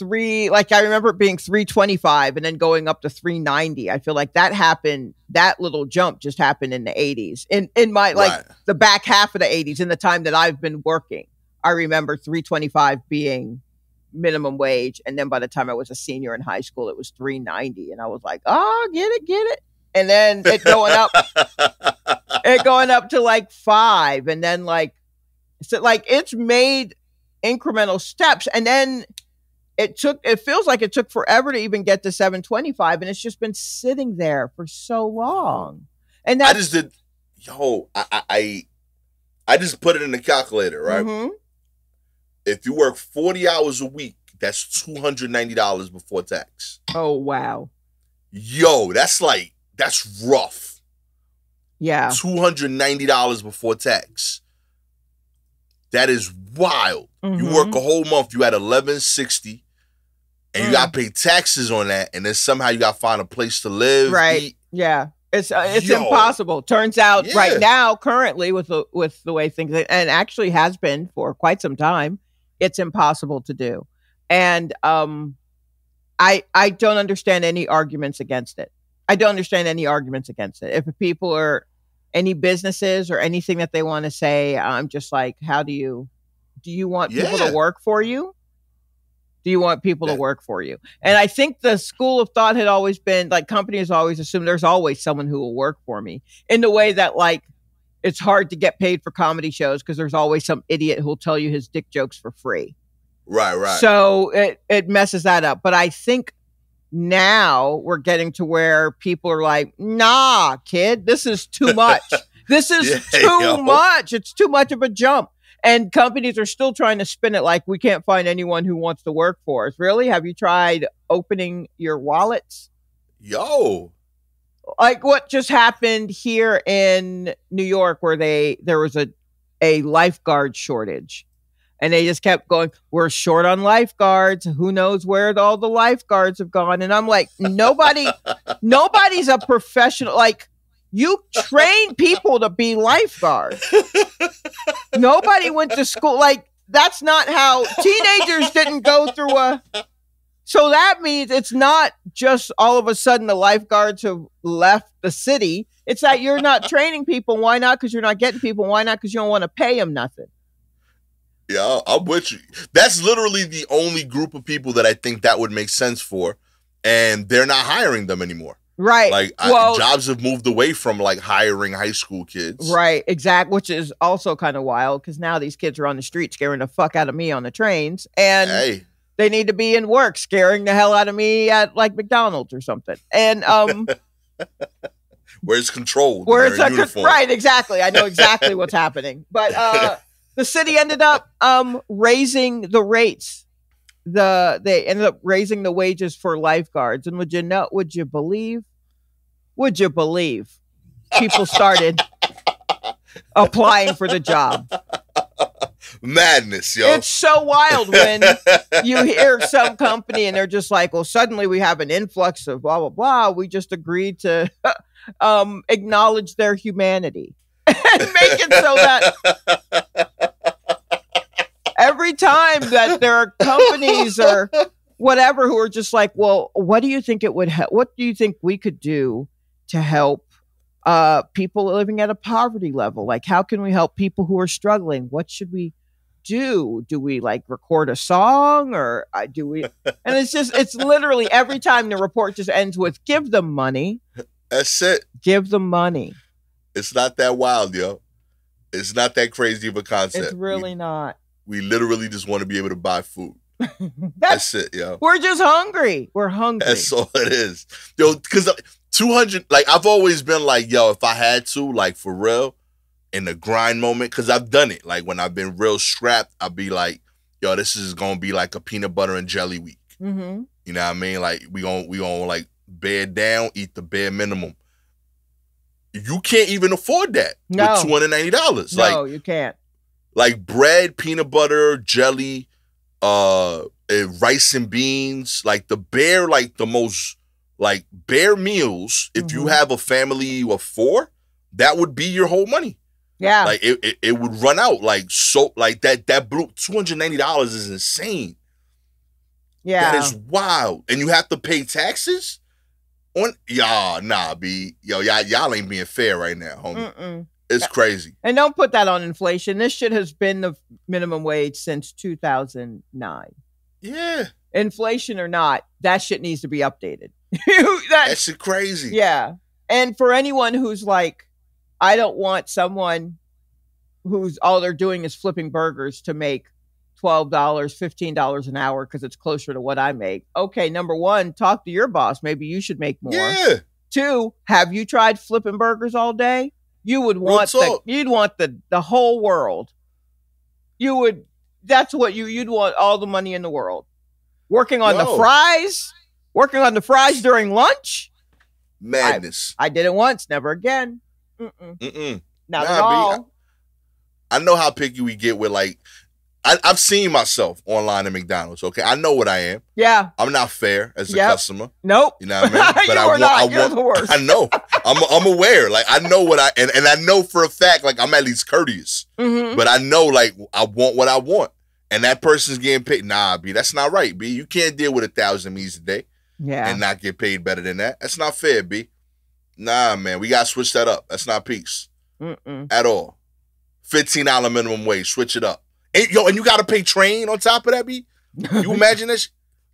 B: I remember it being $3.25 and then going up to $3.90. I feel like that little jump just happened in the 80s. In my, like, right, the back half of the 80s, in the time that I've been working, I remember $3.25 being minimum wage. And then by the time I was a senior in high school, it was $3.90. And I was like, oh, get it. And then it going up to like $5. And then like, so like, it's made incremental steps. And then it feels like it took forever to even get to $7.25. And it's just been sitting there for so long. And
A: I just did, I just put it in the calculator, right? If you work 40 hours a week, that's $290 before tax.
B: Oh, wow.
A: Yo, that's rough.
B: Yeah.
A: $290 before tax. That is wild. You work a whole month, you at $1,160, and you got to pay taxes on that, and then somehow you got to find a place to live.
B: Right.
A: Eat.
B: Yeah. It's impossible. Turns out right now, currently, with the way things, and actually has been for quite some time, it's impossible to do. And I don't understand any arguments against it. If people are any businesses or anything that they want to say, I'm just like, do you want people to work for you? Do you want people to work for you? And I think the school of thought had always been like, companies always assume there's always someone who will work for me, in the way that like it's hard to get paid for comedy shows because there's always some idiot who'll tell you his dick jokes for free.
A: Right.
B: So it messes that up. But I think now we're getting to where people are like, nah, kid, this is too much. This is too much. It's too much of a jump. And companies are still trying to spin it like we can't find anyone who wants to work for us. Really? Have you tried opening your wallets?
A: Yo.
B: Like what just happened here in New York where there was a lifeguard shortage. And they just kept going, we're short on lifeguards. Who knows where all the lifeguards have gone? And I'm like, nobody's a professional. Like, you train people to be lifeguards. Nobody went to school. Like, that's not how teenagers didn't go through So that means it's not just all of a sudden the lifeguards have left the city. It's that you're not training people. Why not? Because you're not getting people. Why not? Because you don't want to pay them nothing.
A: Yeah, I'm with you. That's literally the only group of people that I think that would make sense for, and they're not hiring them anymore.
B: Right.
A: Like, jobs have moved away from, like, hiring high school kids.
B: Right, exactly, which is also kind of wild, because now these kids are on the street scaring the fuck out of me on the trains, and they need to be in work scaring the hell out of me at, like, McDonald's or something. And,
A: where it's controlled.
B: Where it's right, exactly. I know exactly what's happening. But, the city ended up raising the rates. They ended up raising the wages for lifeguards. And would you believe people started applying for the job?
A: Madness, yo.
B: It's so wild when you hear some company and they're just like, well, suddenly we have an influx of blah, blah, blah. We just agreed to acknowledge their humanity and make it so that every time that there are companies or whatever who are just like, well, what do you think it would help? What do you think we could do to help people living at a poverty level? Like, how can we help people who are struggling? What should we do? Do we like record a song or do we? And it's literally every time the report just ends with, give them money.
A: That's it.
B: Give them money.
A: It's not that wild, yo. It's not that crazy of a concept.
B: It's really not.
A: We literally just want to be able to buy food. That's it, yo.
B: We're just hungry. We're hungry.
A: That's all it is. Yo, because 200, like, I've always been like, yo, if I had to, like, for real, in the grind moment, because I've done it. Like, when I've been real strapped, I'll be like, yo, this is going to be like a peanut butter and jelly week.
B: Mm-hmm.
A: You know what I mean? Like, we gonna like, bed down, eat the bare minimum. You can't even afford that with $290.
B: No, you can't.
A: Like bread, peanut butter, jelly, rice and beans, like the most bare meals. If you have a family of 4, that would be your whole money.
B: Yeah.
A: Like it would run out. Like, so like that blue $290 is insane.
B: Yeah.
A: That is wild. And you have to pay taxes on y'all ain't being fair right now, homie.
B: Mm-mm.
A: It's crazy.
B: And don't put that on inflation. This shit has been the minimum wage since 2009.
A: Yeah.
B: Inflation or not, that shit needs to be updated.
A: That shit crazy.
B: Yeah. And for anyone who's like, I don't want someone who's all they're doing is flipping burgers to make $12, $15 an hour because it's closer to what I make. Okay, number one, talk to your boss. Maybe you should make more.
A: Yeah.
B: 2, have you tried flipping burgers all day? You would want you'd want the whole world. That's what you'd want, all the money in the world. Working on the fries during lunch.
A: Madness.
B: I did it once, never again. Not at all.
A: I know how picky we get with, like, I've seen myself online at McDonald's. Okay, I know what I am.
B: Yeah,
A: I'm not fair as a customer.
B: Nope.
A: You know what I mean? But
B: You're the worst.
A: I know. I'm aware. Like, I know what and I know for a fact, like, I'm at least courteous.
B: Mm-hmm.
A: But I know, like, I want what I want, and that person's getting paid. Nah, B, that's not right, B. You can't deal with 1,000 meals a day, and not get paid better than that. That's not fair, B. Nah, man, we gotta switch that up. That's not peace at all. $15 minimum wage. Switch it up. And you got to pay train on top of that, B? You imagine this?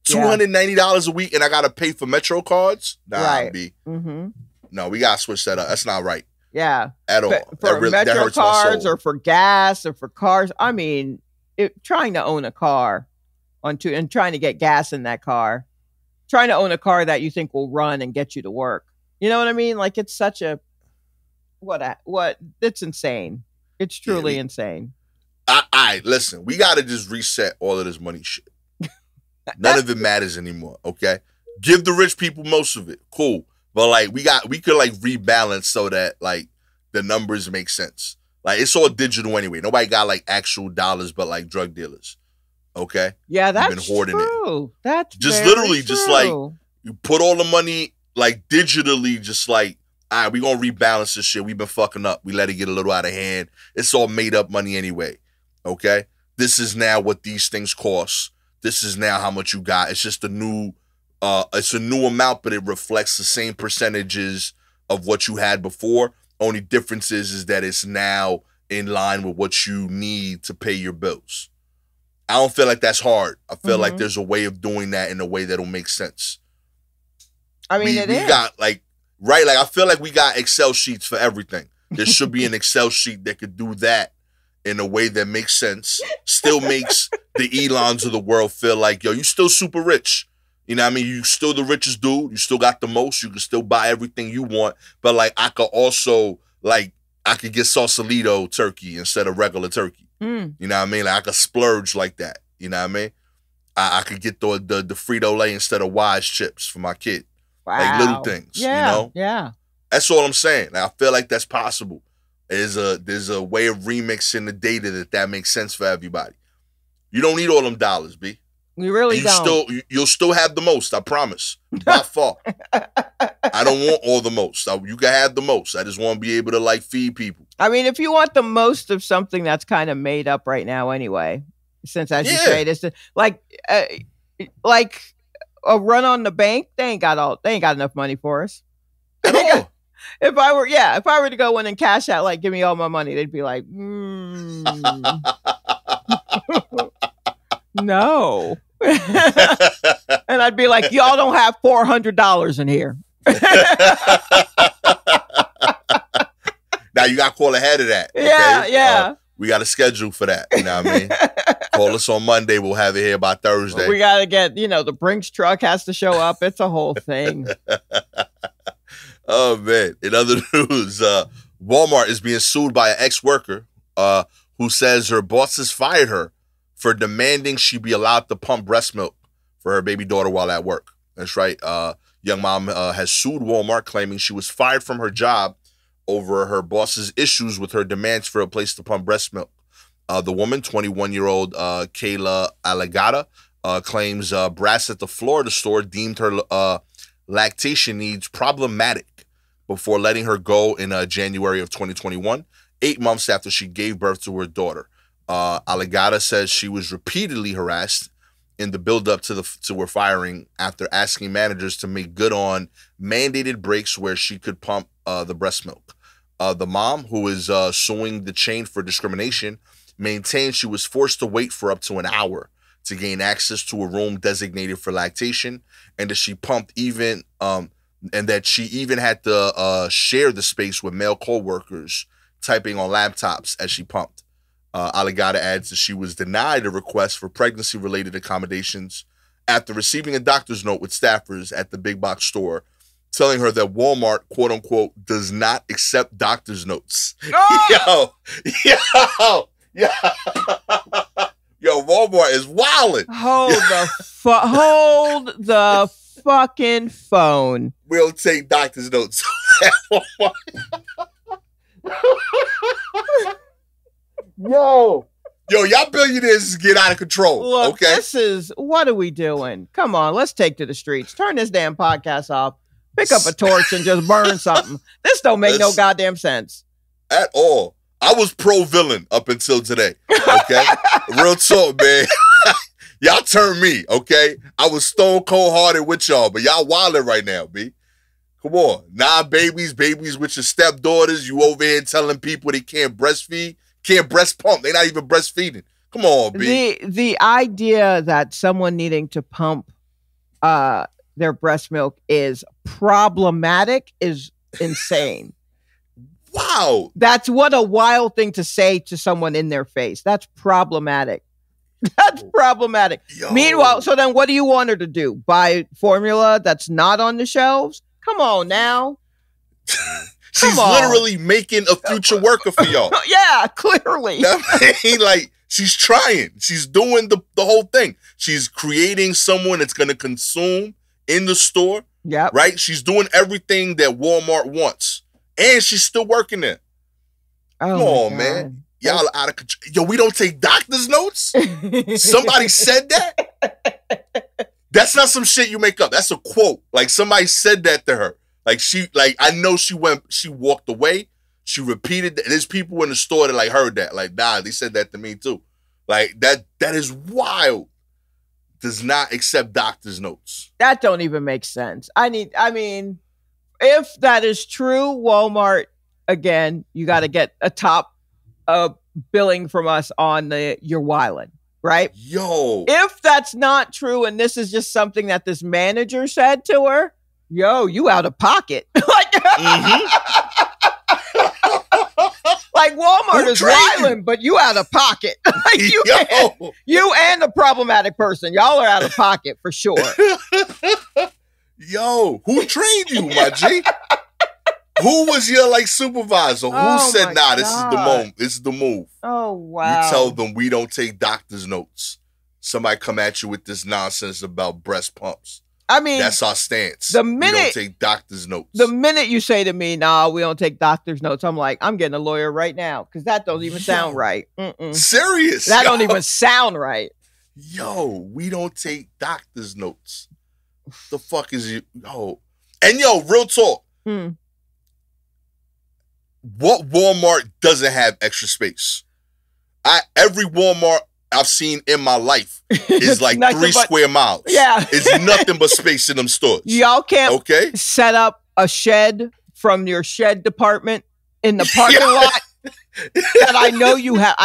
A: $290 a week, and I got to pay for Metro cards? Nah,
B: right.
A: B. No, we got to switch that up. That's not right.
B: Yeah.
A: At all.
B: For Metro cards or for gas or for cars. I mean, trying to own a car and trying to get gas in that car. Trying to own a car that you think will run and get you to work. You know what I mean? Like, it's such a it's insane. It's truly insane.
A: Listen, we got to just reset all of this money shit. None of it matters anymore, okay? Give the rich people most of it. Cool. But like we could like rebalance so that like the numbers make sense. Like, it's all digital anyway. Nobody got like actual dollars but like drug dealers. Okay?
B: Yeah, that's true. That's
A: just literally true. Just like you put all the money like digitally, just like, all right, we gonna rebalance this shit. We've been fucking up. We let it get a little out of hand. It's all made up money anyway. Okay? This is now what these things cost. This is now how much you got. It's just a new amount, but it reflects the same percentages of what you had before. Only difference is that it's now in line with what you need to pay your bills. I don't feel like that's hard. I feel like there's a way of doing that in a way that'll make sense.
B: I mean, we
A: got like, right? Like, I feel like we got Excel sheets for everything. There should be an Excel sheet that could do that in a way that makes sense. Still makes the Elons of the world feel like, yo, you still super rich. You know what I mean? You still the richest dude. You still got the most. You can still buy everything you want. But like, I could also, like, I could get Sausalito turkey instead of regular turkey. You know what I mean? Like, I could splurge like that. You know what I mean? I could get the Frito-Lay instead of Wise chips for my kid.
B: Wow.
A: Like, little things,
B: yeah,
A: you know?
B: Yeah.
A: That's all I'm saying. Like, I feel like that's possible. There's a way of remixing the data that makes sense for everybody. You don't need all them dollars, B.
B: You really don't.
A: You'll still have the most, I promise. By far. I don't want all the most. You can have the most. I just want to be able to like feed people.
B: I mean, if you want the most of something that's kind of made up right now anyway, since as you say, this like a run on the bank, they ain't got enough money for us.
A: At all.
B: If I were to go in and cash out, like, give me all my money, they'd be like, no. And I'd be like, y'all don't have $400 in here.
A: Now you got to call ahead of that. Okay?
B: Yeah.
A: We got a schedule for that. You know what I mean? Call us on Monday. We'll have it here by Thursday.
B: We got to get, the Brinks truck has to show up. It's a whole thing.
A: Oh, man. In other news, Walmart is being sued by an ex-worker who says her bosses fired her for demanding she be allowed to pump breast milk for her baby daughter while at work. That's right. Young mom has sued Walmart, claiming she was fired from her job over her boss's issues with her demands for a place to pump breast milk. The woman, 21-year-old Kayla Alagata, claims brass at the Florida store deemed her lactation needs problematic before letting her go in January of 2021, 8 months after she gave birth to her daughter. Alagata says she was repeatedly harassed in the build-up to her firing after asking managers to make good on mandated breaks where she could pump the breast milk. The mom, who is suing the chain for discrimination, maintains she was forced to wait for up to an hour to gain access to a room designated for lactation, and that she pumped and that she even had to share the space with male co-workers typing on laptops as she pumped. Alagata adds that she was denied a request for pregnancy-related accommodations after receiving a doctor's note with staffers at the big box store telling her that Walmart, quote-unquote, does not accept doctor's notes. Oh! Yo, Walmart is wildin'.
B: Hold the fucking phone.
A: We'll take doctor's notes. Yo, y'all billionaires get out of control.
B: Look,
A: okay?
B: What are we doing? Come on, let's take to the streets. Turn this damn podcast off. Pick up a torch and just burn something. This don't make no goddamn sense.
A: At all. I was pro-villain up until today. Okay? Real talk, man. Y'all turned me, okay? I was stone cold hearted with y'all, but y'all wildin' right now, B. Come on. 9 babies with your stepdaughters. You over here telling people they can't breastfeed, can't breast pump. They're not even breastfeeding. Come on, B.
B: The idea that someone needing to pump their breast milk is problematic is insane.
A: wild.
B: That's what a wild thing to say to someone in their face. That's problematic. That's problematic. Yo. Meanwhile, so then what do you want her to do? Buy formula that's not on the shelves? Come on now.
A: She's literally making a future worker for y'all.
B: Yeah, clearly.
A: I mean, like, she's trying. She's doing the whole thing. She's creating someone that's going to consume in the store.
B: Yeah.
A: Right? She's doing everything that Walmart wants. And she's still working there.
B: Oh,
A: come on, man. Y'all out of control. Yo, we don't take doctor's notes? Somebody said that? That's not some shit you make up. That's a quote. Like, somebody said that to her. Like, I know she walked away. She repeated that. There's people in the store that, like, heard that. Like, nah, they said that to me, too. Like, that is wild. Does not accept doctor's notes.
B: That don't even make sense. I mean, if that is true, Walmart, again, you got to get a top billing from us on your wildin', right?
A: Yo.
B: If that's not true and this is just something that this manager said to her, yo, you out of pocket. Like Walmart is wildin', but you out of pocket. Like you and the problematic person, y'all are out of pocket for sure.
A: Yo, who trained you, my G? Who was your supervisor? Who said, nah, this is the moment. This is the move.
B: Oh, wow.
A: You tell them we don't take doctor's notes. Somebody come at you with this nonsense about breast pumps.
B: I mean,
A: that's our stance.
B: We don't
A: take doctor's notes.
B: The minute you say to me, nah, we don't take doctor's notes, I'm like, I'm getting a lawyer right now because that don't even sound right.
A: Serious?
B: That don't even sound right.
A: Yo, we don't take doctor's notes. The fuck is you? Yo. And yo, real talk. What Walmart doesn't have extra space? Every Walmart I've seen in my life is like 3 square miles.
B: Yeah.
A: It's nothing but space in them stores.
B: Y'all can't set up a shed from your shed department in the parking lot. And I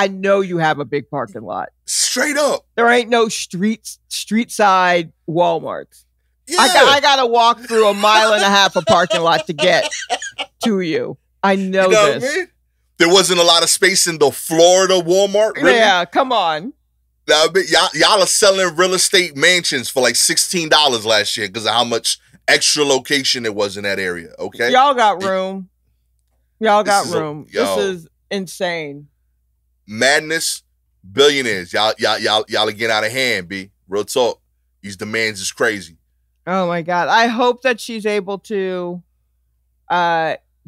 B: know you have a big parking lot.
A: Straight up.
B: There ain't no street side Walmarts.
A: Yeah.
B: I gotta walk through 1.5 miles of parking lot to get to you. I know this. What I mean?
A: There wasn't a lot of space in the Florida Walmart. Really?
B: Yeah, come on.
A: Y'all are selling real estate mansions for like $16 last year because of how much extra location there was in that area. Okay,
B: y'all got room. This is insane.
A: Madness, billionaires. Y'all are getting out of hand. B. Real talk. These demands is crazy.
B: Oh my God! I hope that she's able to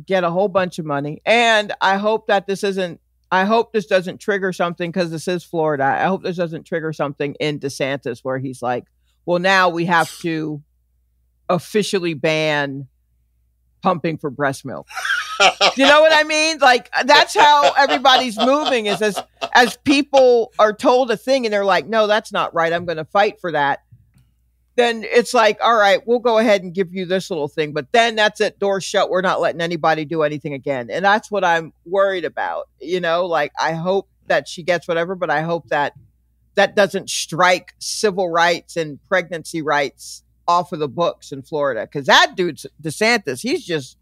B: get a whole bunch of money, and I hope that this doesn't trigger something because this is Florida. I hope this doesn't trigger something in DeSantis where he's like, well, now we have to officially ban pumping for breast milk. You know what I mean? Like, that's how everybody's moving is as people are told a thing and they're like, no, that's not right. I'm going to fight for that. Then it's like, all right, we'll go ahead and give you this little thing. But then that's it, doors shut. We're not letting anybody do anything again. And that's what I'm worried about. You know, like, I hope that she gets whatever, but I hope that doesn't strike civil rights and pregnancy rights off of the books in Florida. Because that dude, DeSantis, he's just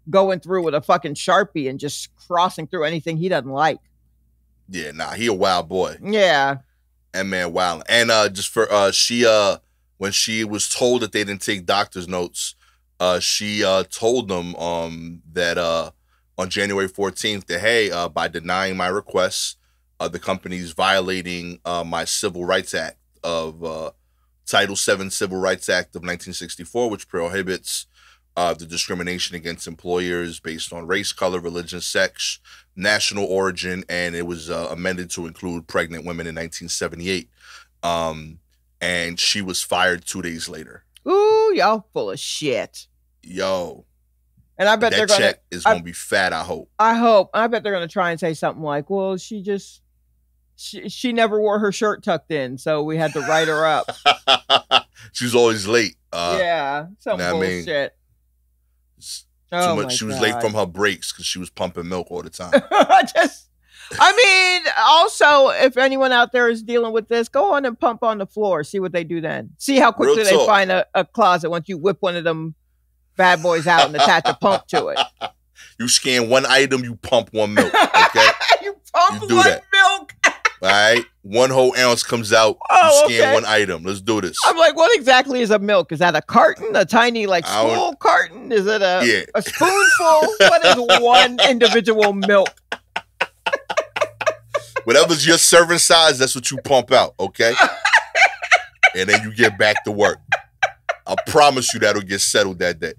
B: going through with a fucking Sharpie and just crossing through anything he doesn't like.
A: Yeah, nah, he a wild boy.
B: Yeah.
A: And man, wild. And just for, when she was told that they didn't take doctor's notes, she told them that on January 14th that, hey, by denying my requests, the company's violating my Civil Rights Act of Title VII Civil Rights Act of 1964, which prohibits the discrimination against employers based on race, color, religion, sex, national origin, and it was amended to include pregnant women in 1978. And she was fired 2 days later. Ooh,
B: y'all full of shit.
A: Yo.
B: And I bet
A: that check is going to be fat, I hope.
B: I bet they're going to try and say something like, well, she never wore her shirt tucked in, so we had to write her up.
A: She was always late.
B: Yeah, some bullshit.
A: She was late from her breaks because she was pumping milk all the time.
B: I mean, also, if anyone out there is dealing with this, go on and pump on the floor. See what they do then. See how quickly they find a closet once you whip one of them bad boys out and attach a pump to it.
A: You scan one item, you pump one milk. Okay,
B: you pump one milk.
A: All right, 1 whole ounce comes out. You scan one item. Let's do this.
B: I'm like, what exactly is a milk? Is that a carton? A tiny spool carton? Is it a spoonful? What is one individual milk?
A: Whatever's your serving size, that's what you pump out, okay? And then you get back to work. I promise you that'll get settled that day.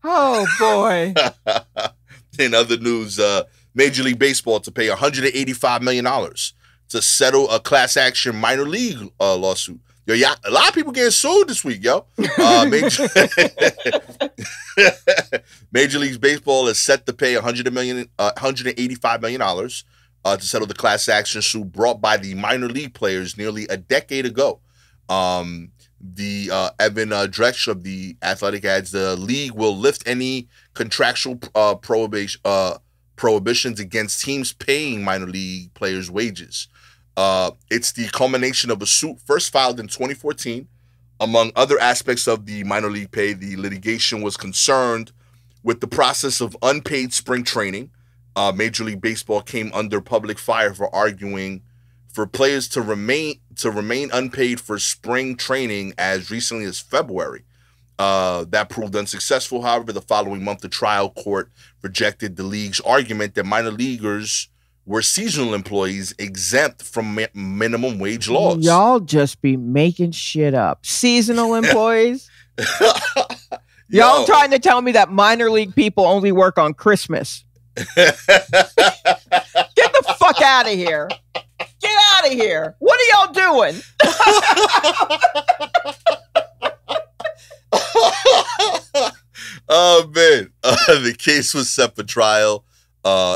B: Oh, boy.
A: In other news, Major League Baseball to pay $185 million to settle a class action minor league lawsuit. Yo, a lot of people getting sued this week, yo. Major League Baseball is set to pay $185 million to settle the class action suit brought by the minor league players nearly a decade ago. Evan Dretsch of The Athletic adds the league will lift any contractual prohibitions against teams paying minor league players' wages. It's the culmination of a suit first filed in 2014. Among other aspects of the minor league pay, the litigation was concerned with the process of unpaid spring training. Major League Baseball came under public fire for arguing for players to remain unpaid for spring training as recently as February. That proved unsuccessful. However, the following month, the trial court rejected the league's argument that minor leaguers were seasonal employees exempt from minimum wage laws.
B: Y'all just be making shit up. Seasonal employees? Y'all trying to tell me that minor league people only work on Christmas? Get the fuck out of here. Get out of here. What are y'all doing?
A: Oh, man. The case was set for trial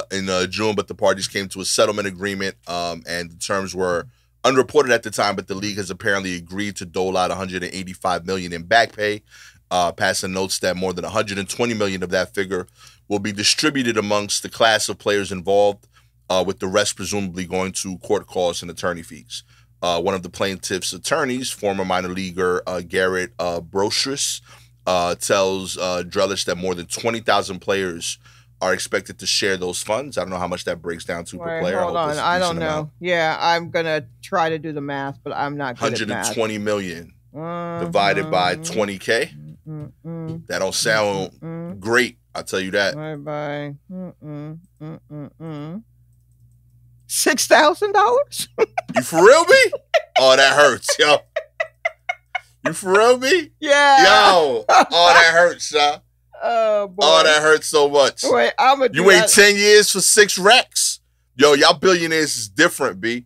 A: in June, but the parties came to a settlement agreement, and the terms were unreported at the time, but the league has apparently agreed to dole out $185 million in back pay. Passing notes that more than $120 million of that figure will be distributed amongst the class of players involved, with the rest presumably going to court costs and attorney fees. One of the plaintiff's attorneys, former minor leaguer Garrett Brocious, tells Drellish that more than 20,000 players are expected to share those funds. I don't know how much that breaks down to per player.
B: Hold on. I don't know. Amount. Yeah, I'm going to try to do the math, but I'm not good at math.
A: $120 million divided by 20K. That don't sound great. I'll tell you that.
B: Bye. $6,000?
A: You for real, me? Oh, that hurts, yo. You for real, me?
B: Yeah.
A: Yo. Oh, that hurts, huh?
B: Oh, boy.
A: Oh, that hurts so much.
B: Wait, I'm going to
A: You wait 10 years for 6 racks? Yo, y'all billionaires is different, B.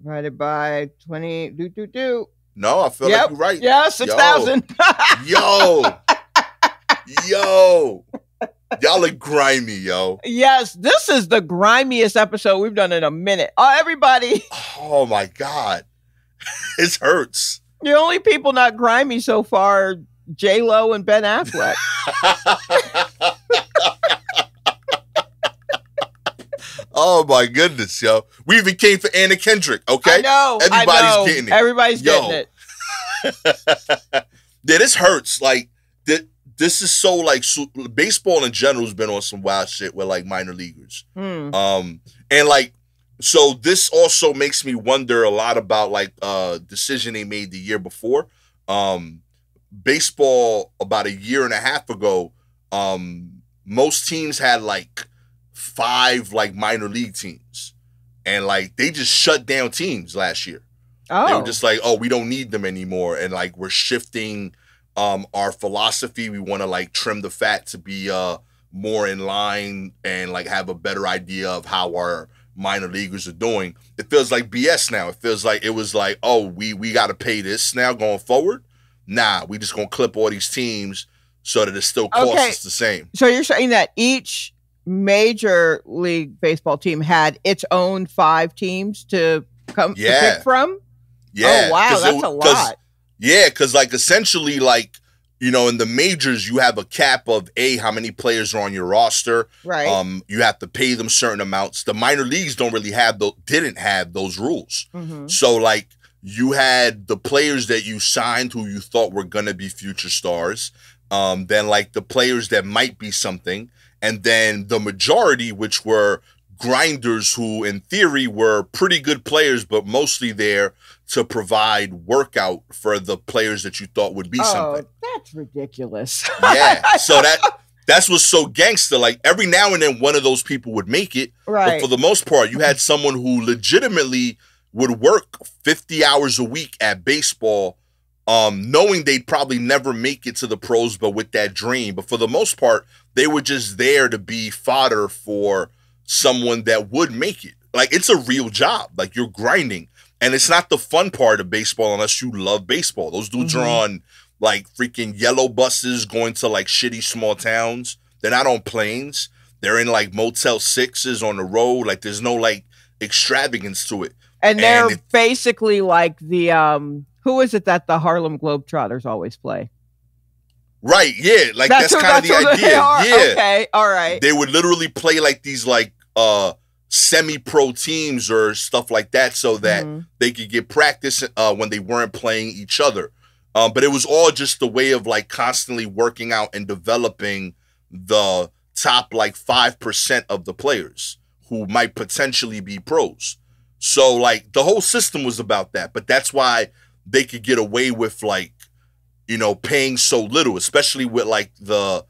B: Divided by 20. Do.
A: No, I feel like you're right.
B: Yeah, 6,000.
A: Yo. Y'all look grimy, yo.
B: Yes, this is the grimiest episode we've done in a minute. Everybody.
A: Oh, my God. It hurts.
B: The only people not grimy so far are J-Lo and Ben Affleck.
A: Oh, my goodness, yo. We even came for Anna Kendrick, okay?
B: I know.
A: Everybody's getting it.
B: Everybody's getting it.
A: Yeah, this hurts. Like, this is so, like, baseball in general has been on some wild shit with, like, minor leaguers. And, like, so this also makes me wonder a lot about, like, decision they made the year before. Baseball, about a year and a half ago, most teams had, like, 5, like, minor league teams. And, like, they just shut down teams last year.
B: Oh.
A: They were just like, oh, we don't need them anymore. And, like, we're shifting our philosophy. We want to, like, trim the fat to be more in line and, like, have a better idea of how our minor leaguers are doing. It feels like BS now. It feels like it was like, oh, we got to pay this now going forward. Nah, we just going to clip all these teams so that it still costs us the same.
B: So you're saying that each Major League Baseball team had its own 5 teams to to pick from?
A: Yeah.
B: Oh, wow, that's a lot.
A: Yeah, because, like, essentially, like, you know, in the majors, you have a cap of how many players are on your roster.
B: Right.
A: You have to pay them certain amounts. The minor leagues didn't have those rules.
B: Mm-hmm.
A: So, like, you had the players that you signed who you thought were going to be future stars. Then, like, the players that might be something. and then the majority, which were grinders who in theory were pretty good players, but mostly there to provide workout for the players that you thought would be something.
B: That's ridiculous.
A: Yeah. So that's what's so gangster. Like every now and then one of those people would make it.
B: Right.
A: But for the most part, you had someone who legitimately would work 50 hours a week at baseball, knowing they'd probably never make it to the pros, but with that dream. But for the most part, they were just there to be fodder for someone that would make it. Like, it's a real job. Like, you're grinding. And it's not the fun part of baseball unless you love baseball. Those dudes are on, like, freaking yellow buses going to, like, shitty small towns. They're not on planes. They're in, like, Motel 6s on the road. Like, there's no, like, extravagance to it.
B: And they're basically like the, who is it that the Harlem Globetrotters always play?
A: Right, yeah. Like, that's kind of the idea. Yeah.
B: Okay, all right.
A: They would literally play, like, these, like, semi-pro teams or stuff like that so that they could get practice when they weren't playing each other. But it was all just a way of, like, constantly working out and developing the top, like, 5% of the players who might potentially be pros. So, like, the whole system was about that. But that's why they could get away with, like, you know, paying so little, especially with, like, the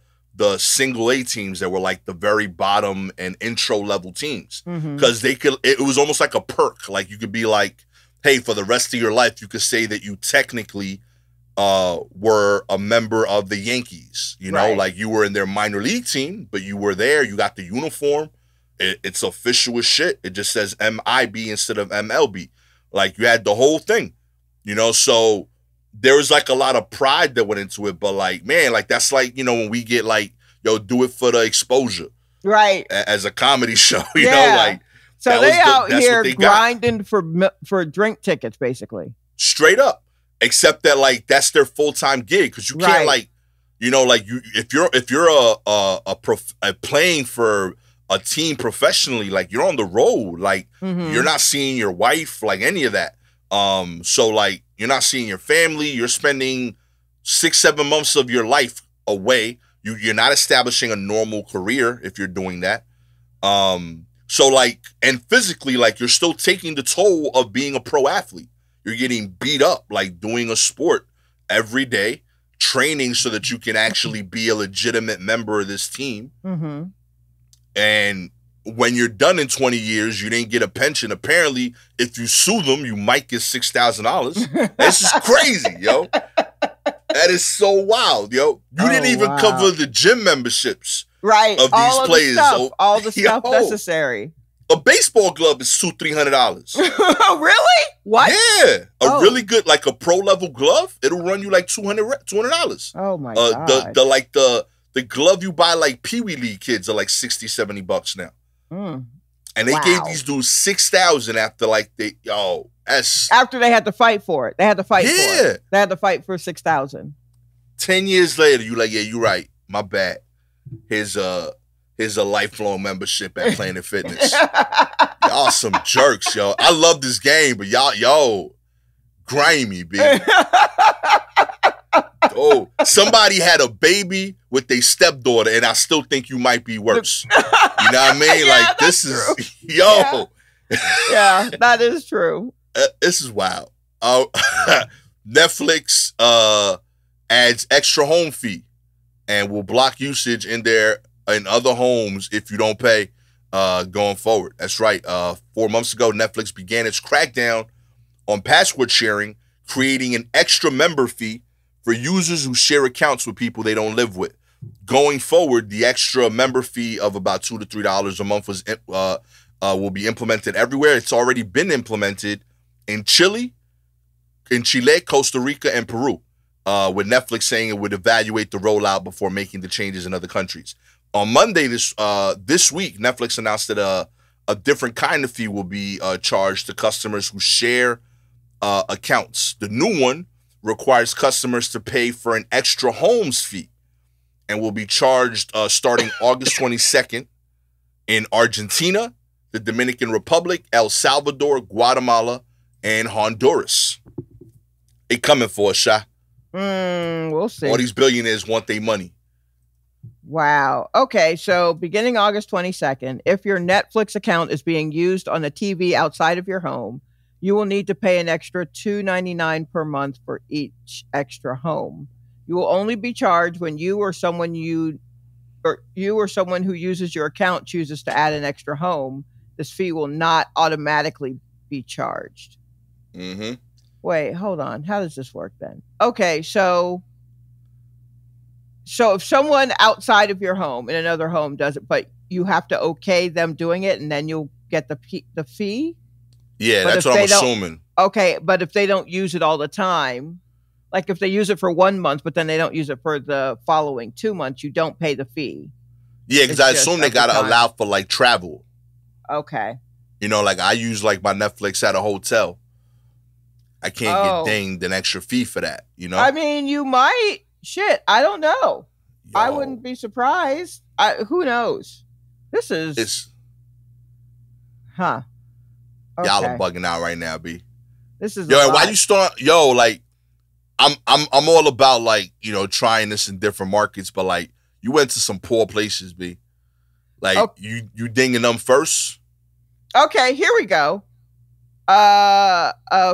A: single A teams that were, like, the very bottom and intro level teams. Because they could, it was almost like a perk. Like, you could be like, hey, for the rest of your life, you could say that you technically were a member of the Yankees. You know, like, you were in their minor league team, but you were there. You got the uniform. It's official as shit. It just says MIB instead of MLB. Like, you had the whole thing, you know? So there was, like, a lot of pride that went into it. But, like, man, like, that's like, you know, when we get, like, yo, do it for the exposure.
B: Right.
A: As a comedy show, you know? Like,
B: so they out here grinding for drink tickets, basically.
A: Straight up. Except that, like, that's their full-time gig. Because you can't, like, you know, like, you if you're playing for a team professionally, like, you're on the road, like, you're not seeing your wife, like, any of that. So, like, you're not seeing your family. You're spending 6-7 months of your life away. You're not establishing a normal career if you're doing that. So, like, and physically, like, you're still taking the toll of being a pro athlete. You're getting beat up, like, doing a sport every day, training so that you can actually be a legitimate member of this team. And when you're done in 20 years, you didn't get a pension. Apparently, if you sue them, you might get $6,000. This is crazy, yo. That is so wild, yo. You didn't even cover the gym memberships of these players.
B: All the stuff necessary.
A: A baseball glove is $200-$300.
B: Really? What?
A: Yeah. A really good, like, a pro level glove, it'll run you like $200.
B: Oh my God.
A: The glove you buy, like, Pee Wee League kids are like $60-$70 now. And they gave these dudes $6,000 after, like, after
B: they had to fight for it. They had to fight for it. They had to fight for $6,000.
A: 10 years later, you like, yeah, you're right. My bad. Here's a lifelong membership at Planet Fitness. Y'all some jerks, yo. I love this game, but y'all grimy, baby. Oh, somebody had a baby with their stepdaughter, and I still think you might be worse. You know what I mean? Like, this is true. Yo.
B: Yeah, that is true.
A: This is wild. Netflix adds extra home fee and will block usage in other homes if you don't pay going forward. That's right. 4 months ago, Netflix began its crackdown on password sharing, creating an extra member fee for users who share accounts with people they don't live with. Going forward, the extra member fee of about $2 to $3 a month will be implemented everywhere. It's already been implemented in Chile, Costa Rica, and Peru, with Netflix saying it would evaluate the rollout before making the changes in other countries. On Monday this week, Netflix announced that a different kind of fee will be charged to customers who share accounts. The new one requires customers to pay for an extra homes fee and will be charged starting August 22nd in Argentina, the Dominican Republic, El Salvador, Guatemala, and Honduras. They coming for us, Sha.
B: We'll see.
A: All these billionaires want their money.
B: Wow. Okay, so beginning August 22nd, if your Netflix account is being used on a TV outside of your home, you will need to pay an extra $2.99 per month for each extra home. You will only be charged when you or someone who uses your account chooses to add an extra home. This fee will not automatically be charged.
A: Mm-hmm.
B: Wait, hold on. How does this work then? Okay, so if someone outside of your home in another home does it, but you have to okay them doing it, and then you'll get the fee?
A: Yeah, that's what I'm assuming.
B: Okay, but if they don't use it all the time, like if they use it for 1 month, but then they don't use it for the following 2 months, you don't pay the fee.
A: Yeah, because I assume they got to allow for like travel.
B: Okay.
A: You know, like I use like my Netflix at a hotel. I can't get dinged an extra fee for that, you know?
B: I mean, you might. Shit, I don't know. Yo. I wouldn't be surprised. Who knows? Huh. Okay.
A: Y'all are bugging out right now, B.
B: This is
A: why you start? Yo, like I'm all about like, you know, trying this in different markets, but like you went to some poor places, B. Like you dinging them first.
B: Okay, here we go.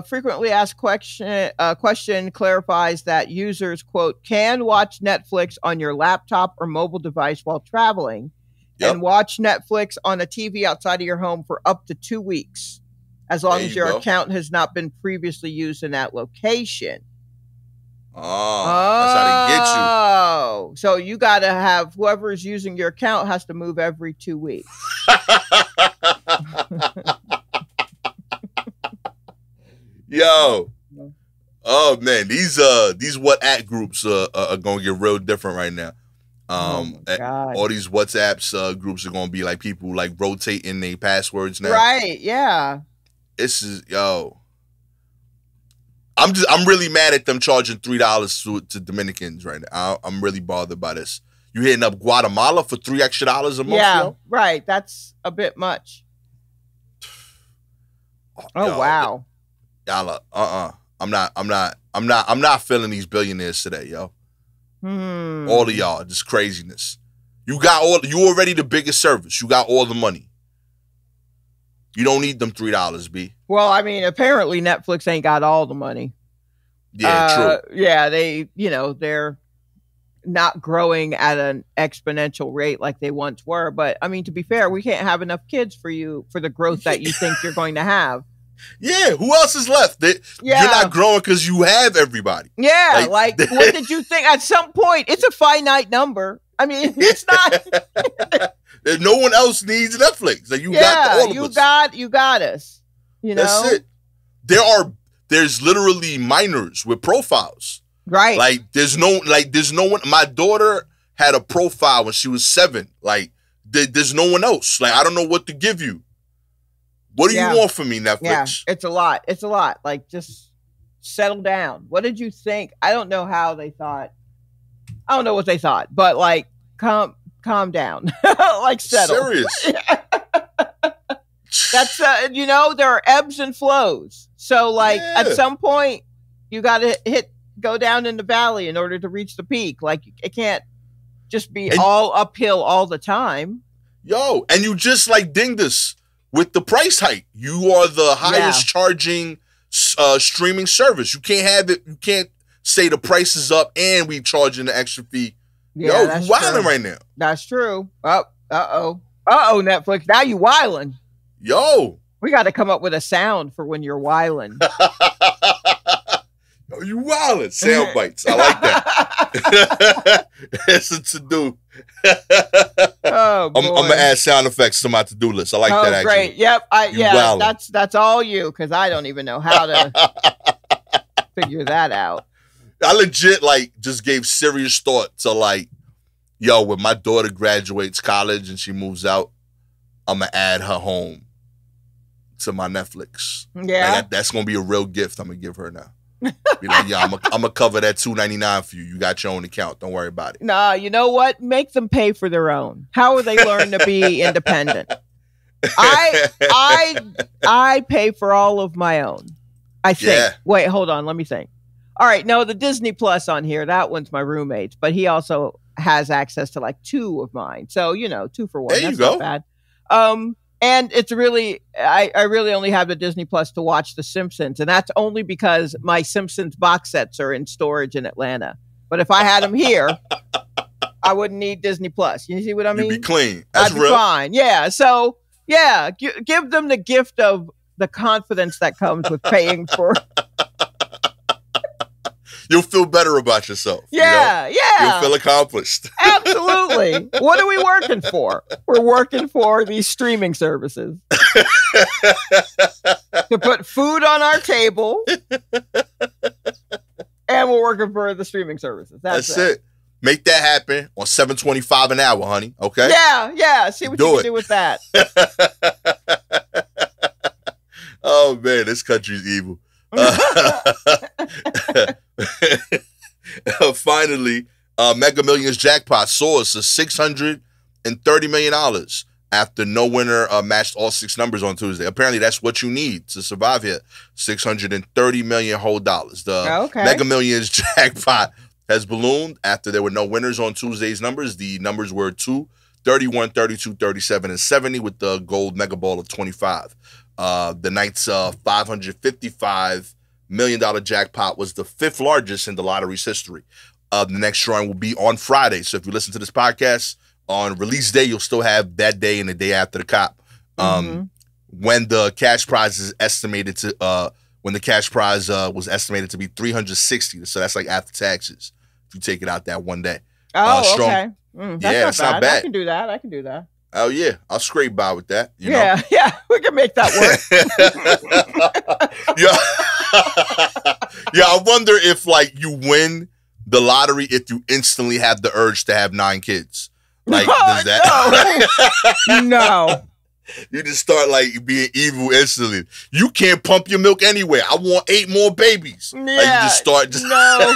B: Frequently asked question clarifies that users, quote, can watch Netflix on your laptop or mobile device while traveling, and watch Netflix on a TV outside of your home for up to 2 weeks, as long as your account has not been previously used in that location.
A: Oh, that's how they get you.
B: Oh, so you got to have whoever is using your account has to move every 2 weeks.
A: Yo, oh man, these WhatsApp groups are gonna get real different right now. All these WhatsApps groups are gonna be like people like rotating their passwords now.
B: Right? Yeah.
A: This is I'm really mad at them charging $3 to Dominicans right now. I'm really bothered by this. You hitting up Guatemala for $3 extra a month?
B: Yeah,
A: yo?
B: Right. That's a bit much. Oh wow.
A: Y'all, I'm not feeling these billionaires today, yo. All of y'all, just craziness. You already the biggest service. You got all the money. You don't need them $3, B.
B: Well, I mean, apparently Netflix ain't got all the money.
A: Yeah, true.
B: Yeah, they're not growing at an exponential rate like they once were. But I mean, to be fair, we can't have enough kids for the growth that you think you're going to have.
A: Yeah, who else is left? You're not growing because you have everybody.
B: Yeah, like what did you think? At some point, it's a finite number. I mean, it's not.
A: No one else needs Netflix. Like got all of us.
B: You got us. You know,
A: that's it. There's literally minors with profiles.
B: Right.
A: Like there's no one. My daughter had a profile when she was 7. Like there's no one else. Like I don't know what to give you. What do you want from me, Netflix?
B: Yeah, it's a lot. It's a lot. Like, just settle down. What did you think? I don't know how they thought. I don't know what they thought, but like, calm down. Like, settle.
A: Serious.
B: That's there are ebbs and flows. So like at some point, you got to go down in the valley in order to reach the peak. Like it can't just be all uphill all the time.
A: Yo, and you just like dinged us with the price hike. You are the highest charging streaming service. You can't have it. You can't say the price is up and we charging the extra fee.
B: Yeah,
A: yo, you wilding right now.
B: That's true. Uh-oh, Netflix. Now you wilding.
A: Yo.
B: We got to come up with a sound for when you're wilding.
A: Yo, you wilding. Sound bites. I like that. That's a to-do.
B: Oh, boy.
A: I'm gonna add sound effects to my to-do list. I like that. Actually,
B: great. Yep. That's all you, because I don't even know how to figure that out.
A: I legit just gave serious thought to when my daughter graduates college and she moves out, I'm gonna add her home to my Netflix.
B: Yeah,
A: that's gonna be a real gift I'm gonna give her now. Be like, I'm gonna cover that $2.99 for you. You got your own account. Don't worry about it.
B: Nah, you know what? Make them pay for their own. How will they learn to be independent? I pay for all of my own. I think. Yeah. Wait, hold on. Let me think. All right, no, the Disney Plus on here. That one's my roommate's, but he also has access to like 2 of mine. So, 2 for 1.
A: There
B: That's not bad. And it's really, I really only have the Disney Plus to watch The Simpsons. And that's only because my Simpsons box sets are in storage in Atlanta. But if I had them here, I wouldn't need Disney Plus. You see what I mean?
A: You'd be clean. That's real.
B: I'd be fine. Yeah. So, yeah, give them the gift of the confidence that comes with paying for.
A: You'll feel better about yourself.
B: Yeah, yeah.
A: You'll feel accomplished.
B: Absolutely. What are we working for? We're working for these streaming services. To put food on our table. And we're working for the streaming services. That's it.
A: Make that happen on $7.25 an hour, honey. Okay?
B: Yeah. See what you can do with that.
A: Oh, man, this country's evil. Finally, Mega Millions jackpot soars to $630 million after no winner matched all 6 numbers on Tuesday. Apparently, that's what you need to survive here. $630 million whole dollars. The Mega Millions jackpot has ballooned after there were no winners on Tuesday's numbers. The numbers were 2, 31, 32, 37, and 70 with the gold mega ball of 25. The night's $555 million jackpot was the 5th largest in the lottery's history. The next drawing will be on Friday. So if you listen to this podcast on release day, you'll still have that day and the day after the cop. When the cash prize is estimated to, when the cash prize was estimated to be $360. So that's like after taxes. If you take it out that one day.
B: Oh, okay.
A: That's not bad.
B: I can do that.
A: Oh, yeah. I'll scrape by with that.
B: Yeah, we can make that work.
A: Yeah, I wonder if, like, you win the lottery if you instantly have the urge to have 9 kids. Like, does that?
B: No.
A: You just start, like, being evil instantly. You can't pump your milk anyway. I want 8 more babies.
B: Yeah.
A: Like, you just start.
B: No.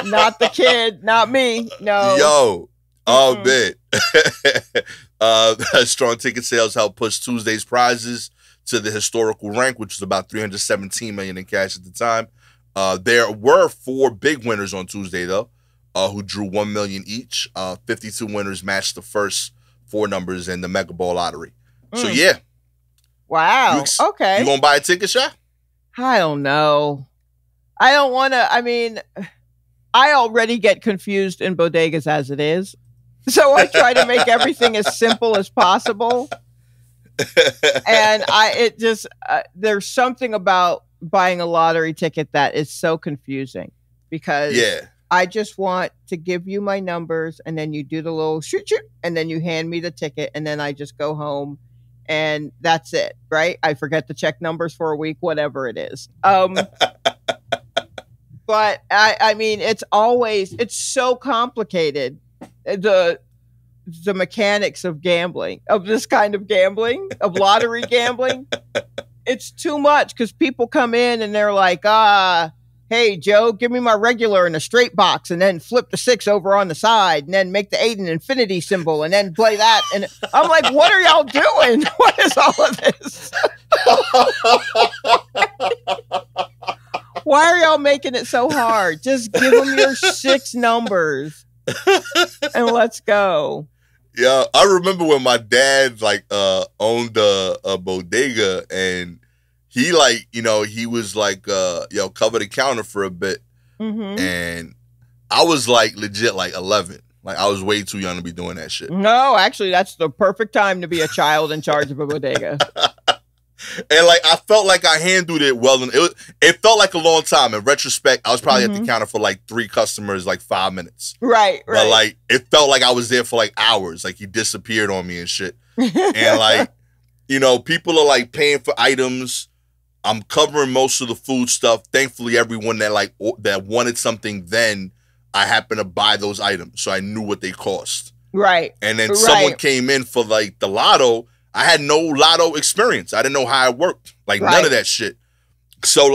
B: Not the kid. Not me. No.
A: Yo. Oh, man. Strong ticket sales helped push Tuesday's prizes to the historical rank, which was about $317 million in cash at the time. There were 4 big winners on Tuesday, though, who drew $1 million each. 52 winners matched the first 4 numbers in the Mega Ball lottery. So, yeah.
B: Wow. Okay.
A: You gonna buy a ticket, Sha?
B: I don't know. I don't want to. I mean, I already get confused in bodegas as it is. So I try to make everything as simple as possible. And there's something about buying a lottery ticket that is so confusing because I just want to give you my numbers and then you do the little shoot, and then you hand me the ticket and then I just go home and that's it, right? I forget to check numbers for a week, whatever it is. But I mean, it's so complicated. The mechanics of gambling, of this kind of gambling, of lottery gambling, it's too much because people come in and they're like, hey, Joe, give me my regular in a straight box and then flip the 6 over on the side and then make the 8 an infinity symbol and then play that. And I'm like, what are y'all doing? What is all of this? Why are y'all making it so hard? Just give them your 6 numbers and let's go.
A: Yeah, I remember when my dad owned a bodega and he he was cover the counter for a bit. And I was legit 11. Like I was way too young to be doing that shit.
B: No, actually that's the perfect time to be a child in charge of a bodega.
A: And I felt like I handled it well. And it felt like a long time. In retrospect, I was probably at the counter for 3 customers, 5 minutes.
B: Right.
A: But it felt like I was there for hours. Like he disappeared on me and shit. And people are paying for items. I'm covering most of the food stuff. Thankfully, everyone that wanted something then, I happened to buy those items. So I knew what they cost. Right. And then someone came in for the lotto. I had no lotto experience. I didn't know how it worked. None of that shit. So,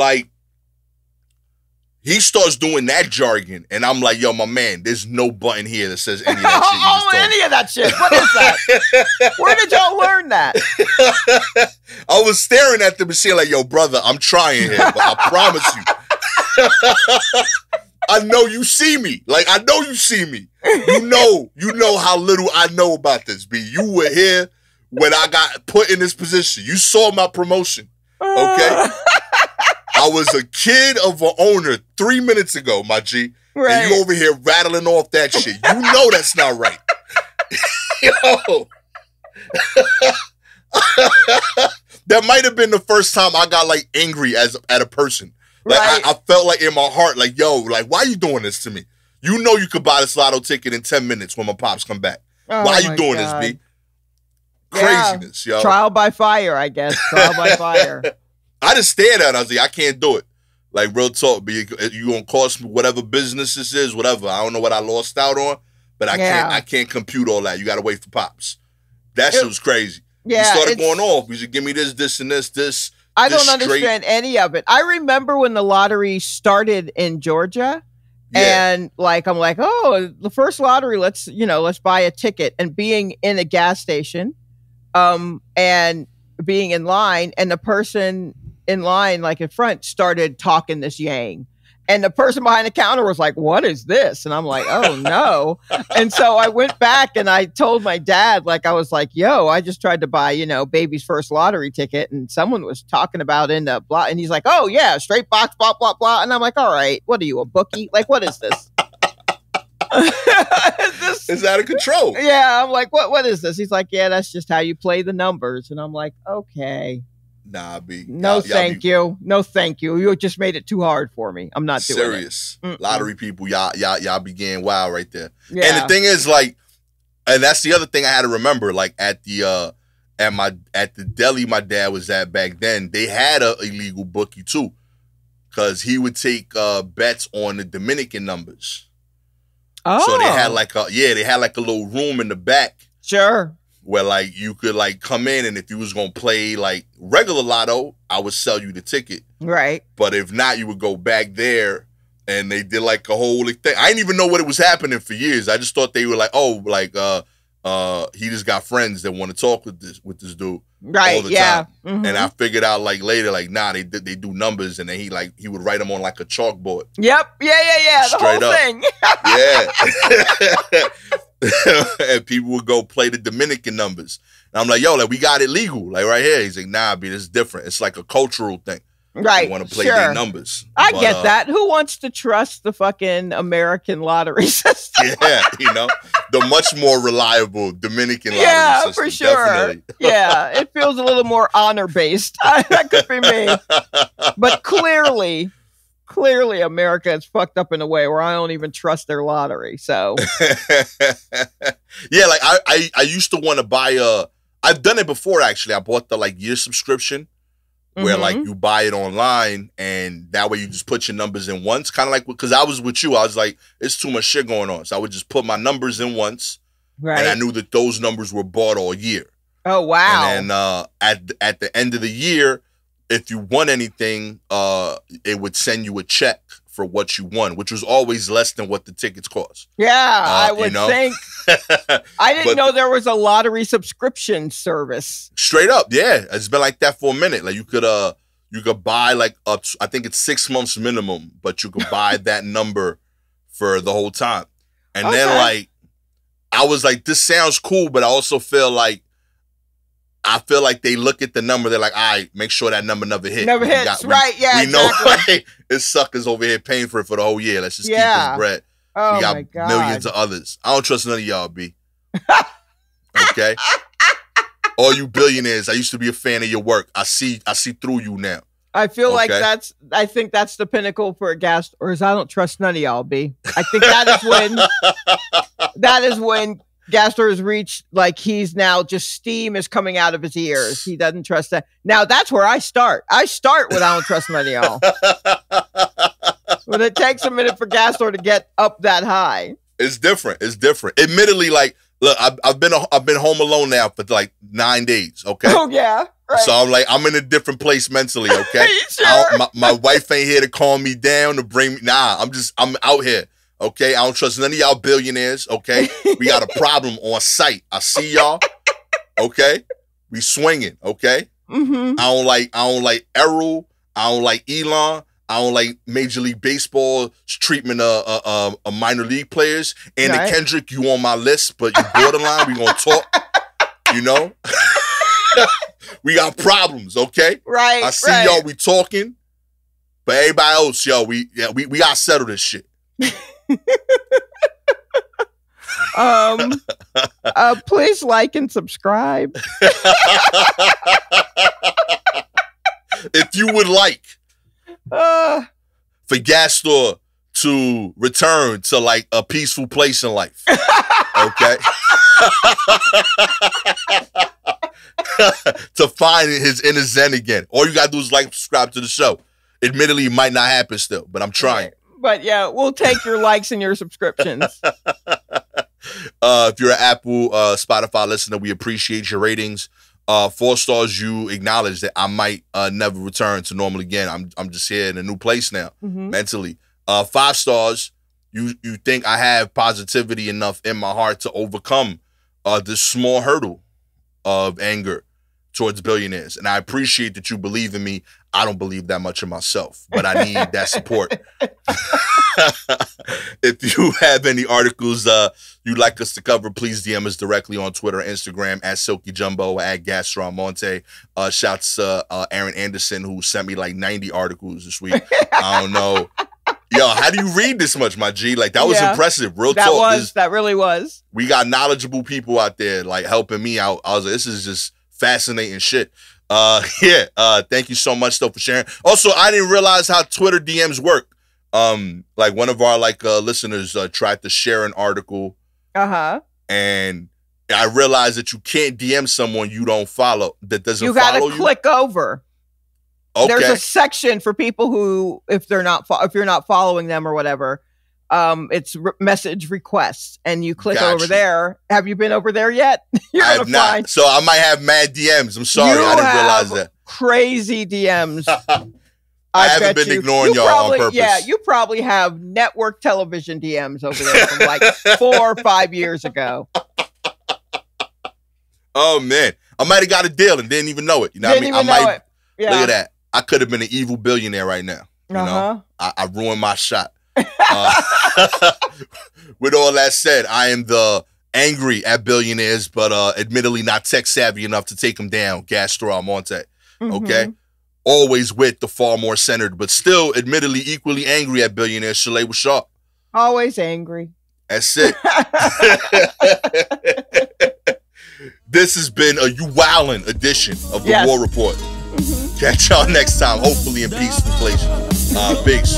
A: he starts doing that jargon, and I'm like, yo, my man, there's no button here that says any of that shit.
B: Any of that shit. What is that? Where did y'all learn that?
A: I was staring at the machine like, yo, brother, I'm trying here, but I promise you. I know you see me. Like, I know you see me. You know how little I know about this, B. You were here when I got put in this position. You saw my promotion, okay? I was a kid of an owner 3 minutes ago, my G. Right. And you over here rattling off that shit. You know that's not right. Yo. That might have been the first time I got, like, angry at a person. Like, right. I felt like in my heart, like, yo, like, why are you doing this to me? You know you could buy this lotto ticket in 10 minutes when my pops come back. Why are you doing this, B? Craziness, yo.
B: Trial by fire, I guess. Trial by fire.
A: I just stared at it. I was like, I can't do it. Like, real talk, B. You gonna cost me whatever business this is, whatever. I don't know what I lost out on, but I can't compute all that. You gotta wait for pops. That shit was crazy. Yeah, you started going off. You said, give me this, and this.
B: I don't understand any of it. I remember when the lottery started in Georgia, and like I'm like, oh, the first lottery. Let's buy a ticket. And being in a gas station, and being in line, and the person in line, like in front, started talking this yang. And the person behind the counter was like, what is this? And I'm like, oh, no. And so I went back and I told my dad, like, I was like, yo, I just tried to buy, baby's first lottery ticket. And someone was talking about in the blah. And he's like, oh, yeah, straight box, blah, blah, blah. And I'm like, all right, what are you, a bookie? Like, what is this?
A: It's out of control.
B: Yeah, I'm like, what is this? He's like, yeah, that's just how you play the numbers. And I'm like, okay.
A: Nah, B.
B: No, thank you. No, thank you. You just made it too hard for me. I'm not doing
A: serious. Lottery people, y'all be getting wild right there. Yeah. And the thing is, like, and that's the other thing I had to remember. Like at the deli my dad was at back then, they had a illegal bookie too, because he would take bets on the Dominican numbers. Oh, so they had like a little room in the back.
B: Sure.
A: Where, like, you could, like, come in, and if you was going to play, like, regular lotto, I would sell you the ticket.
B: Right.
A: But if not, you would go back there, and they did, like, a whole thing. I didn't even know what it was happening for years. I just thought they were like, oh, like, he just got friends that want to talk with this dude.
B: Right,
A: all the
B: time.
A: Mm-hmm. And I figured out, like, later, like, nah, they do numbers, and then he would write them on, like, a chalkboard.
B: Yep. Yeah.
A: Straight
B: the
A: whole thing. Yeah. And people would go play the Dominican numbers. And I'm like, yo, like, we got it legal, like, right here. He's like, nah, B, this is different. It's like a cultural thing.
B: Right.
A: They want to play their numbers.
B: I get that. Who wants to trust the fucking American lottery system?
A: Yeah, the much more reliable Dominican lottery system. Yeah, for sure. Definitely.
B: Yeah, it feels a little more honor-based. That could be me. But clearly America is fucked up in a way where I don't even trust their lottery. So
A: yeah, like I used to want to buy I've done it before actually. I bought the like year subscription where like you buy it online and that way you just put your numbers in once. Kind of like, because I was with you, I was like, it's too much shit going on. So I would just put my numbers in once. Right. And I knew that those numbers were bought all year.
B: Oh, wow.
A: And then at the end of the year, if you won anything, it would send you a check for what you won, which was always less than what the tickets cost.
B: Yeah, I would think. I didn't know there was a lottery subscription service.
A: Straight up, yeah. It's been like that for a minute. Like you could buy like I think it's 6 months minimum, but you could buy that number for the whole time. And then like I was like, this sounds cool, but I also feel like they look at the number. They're like, all right, make sure that number never hits.
B: Right, yeah,
A: we know like, this sucker's over here paying for it for the whole year. Let's just keep his bread.
B: Oh,
A: we got
B: my God.
A: millions of others. I don't trust none of y'all, B. Okay? All you billionaires, I used to be a fan of your work. I see through you now.
B: I feel like I think that's the pinnacle for a Gastor, or I don't trust none of y'all, B. I think that is when Gastor has reached, like, he's now just steam is coming out of his ears. He doesn't trust that. Now, that's where I start. I start with I don't trust none of y'all. But it takes a minute for Gastor to get up that high.
A: It's different. Admittedly, like, look, I've been home alone now for like 9 days, okay?
B: Oh, yeah. Right.
A: So I'm in a different place mentally, okay?
B: Sure?
A: My wife ain't here to calm me down, to bring me. Nah, I'm out here. Okay, I don't trust none of y'all billionaires, okay? We got a problem on site. I see y'all, okay? We swinging, okay?
B: Mm-hmm.
A: I don't like Errol. I don't like Elon. I don't like Major League Baseball's treatment of minor league players. And
B: Right.
A: Kendrick, you on my list, but you borderline. We gonna talk. You know, we got problems. Okay,
B: Right.
A: I see
B: right.
A: y'all. We talking, but everybody else, yo, we gotta settle this shit.
B: Please like and subscribe.
A: If you would like
B: Uh,
A: for Gastor to return to like a peaceful place in life, okay, to find his inner zen again, all you gotta do is like, subscribe to the show. Admittedly, it might not happen still, but I'm trying.
B: but yeah, we'll take your likes and your subscriptions.
A: If you're an Apple, Spotify listener, we appreciate your ratings. 4 stars, you acknowledge that I might never return to normal again. I'm just here in a new place now, mentally. 5 stars, you think I have positivity enough in my heart to overcome this small hurdle of anger towards billionaires. And I appreciate that you believe in me. I don't believe that much in myself, but I need that support. If you have any articles you'd like us to cover, please DM us directly on Twitter or Instagram at Silky Jumbo, at Gastor Almonte. Shouts to Aaron Anderson, who sent me like 90 articles this week. I don't know. Yo, how do you read this much, my G? Like, that was impressive. Real talk.
B: That really was.
A: We got knowledgeable people out there, like, helping me out. I was like, this is just fascinating shit. Thank you so much, though, for sharing. Also, I didn't realize how Twitter DMs work. Like, one of our, listeners tried to share an article. And I realized that you can't DM someone you don't follow, that doesn't follow you.
B: You gotta click over.
A: Okay.
B: There's a section for people who, if you're not following them or whatever, it's message requests, and you click over there. Have you been over there yet?
A: I have not. So I might have mad DMs. I'm sorry, I didn't realize that.
B: Crazy DMs.
A: I haven't been ignoring y'all on purpose.
B: Yeah, you probably have network television DMs over there from like 4 or 5 years ago.
A: Oh man, I might have got a deal and didn't even know it. You know what I mean?
B: I might. Yeah.
A: Look at that. I could have been an evil billionaire right now. You know, I ruined my shot. With all that said, I am the angry at billionaires, but admittedly not tech savvy enough to take them down, Gastor Almonte. Okay? Always with the far more centered, but still admittedly equally angry at billionaires, Shalewa Sharpe.
B: Always angry.
A: That's it. This has been a you wowin' edition of the War Report. Catch y'all next time, hopefully in peace and inflation. Peace.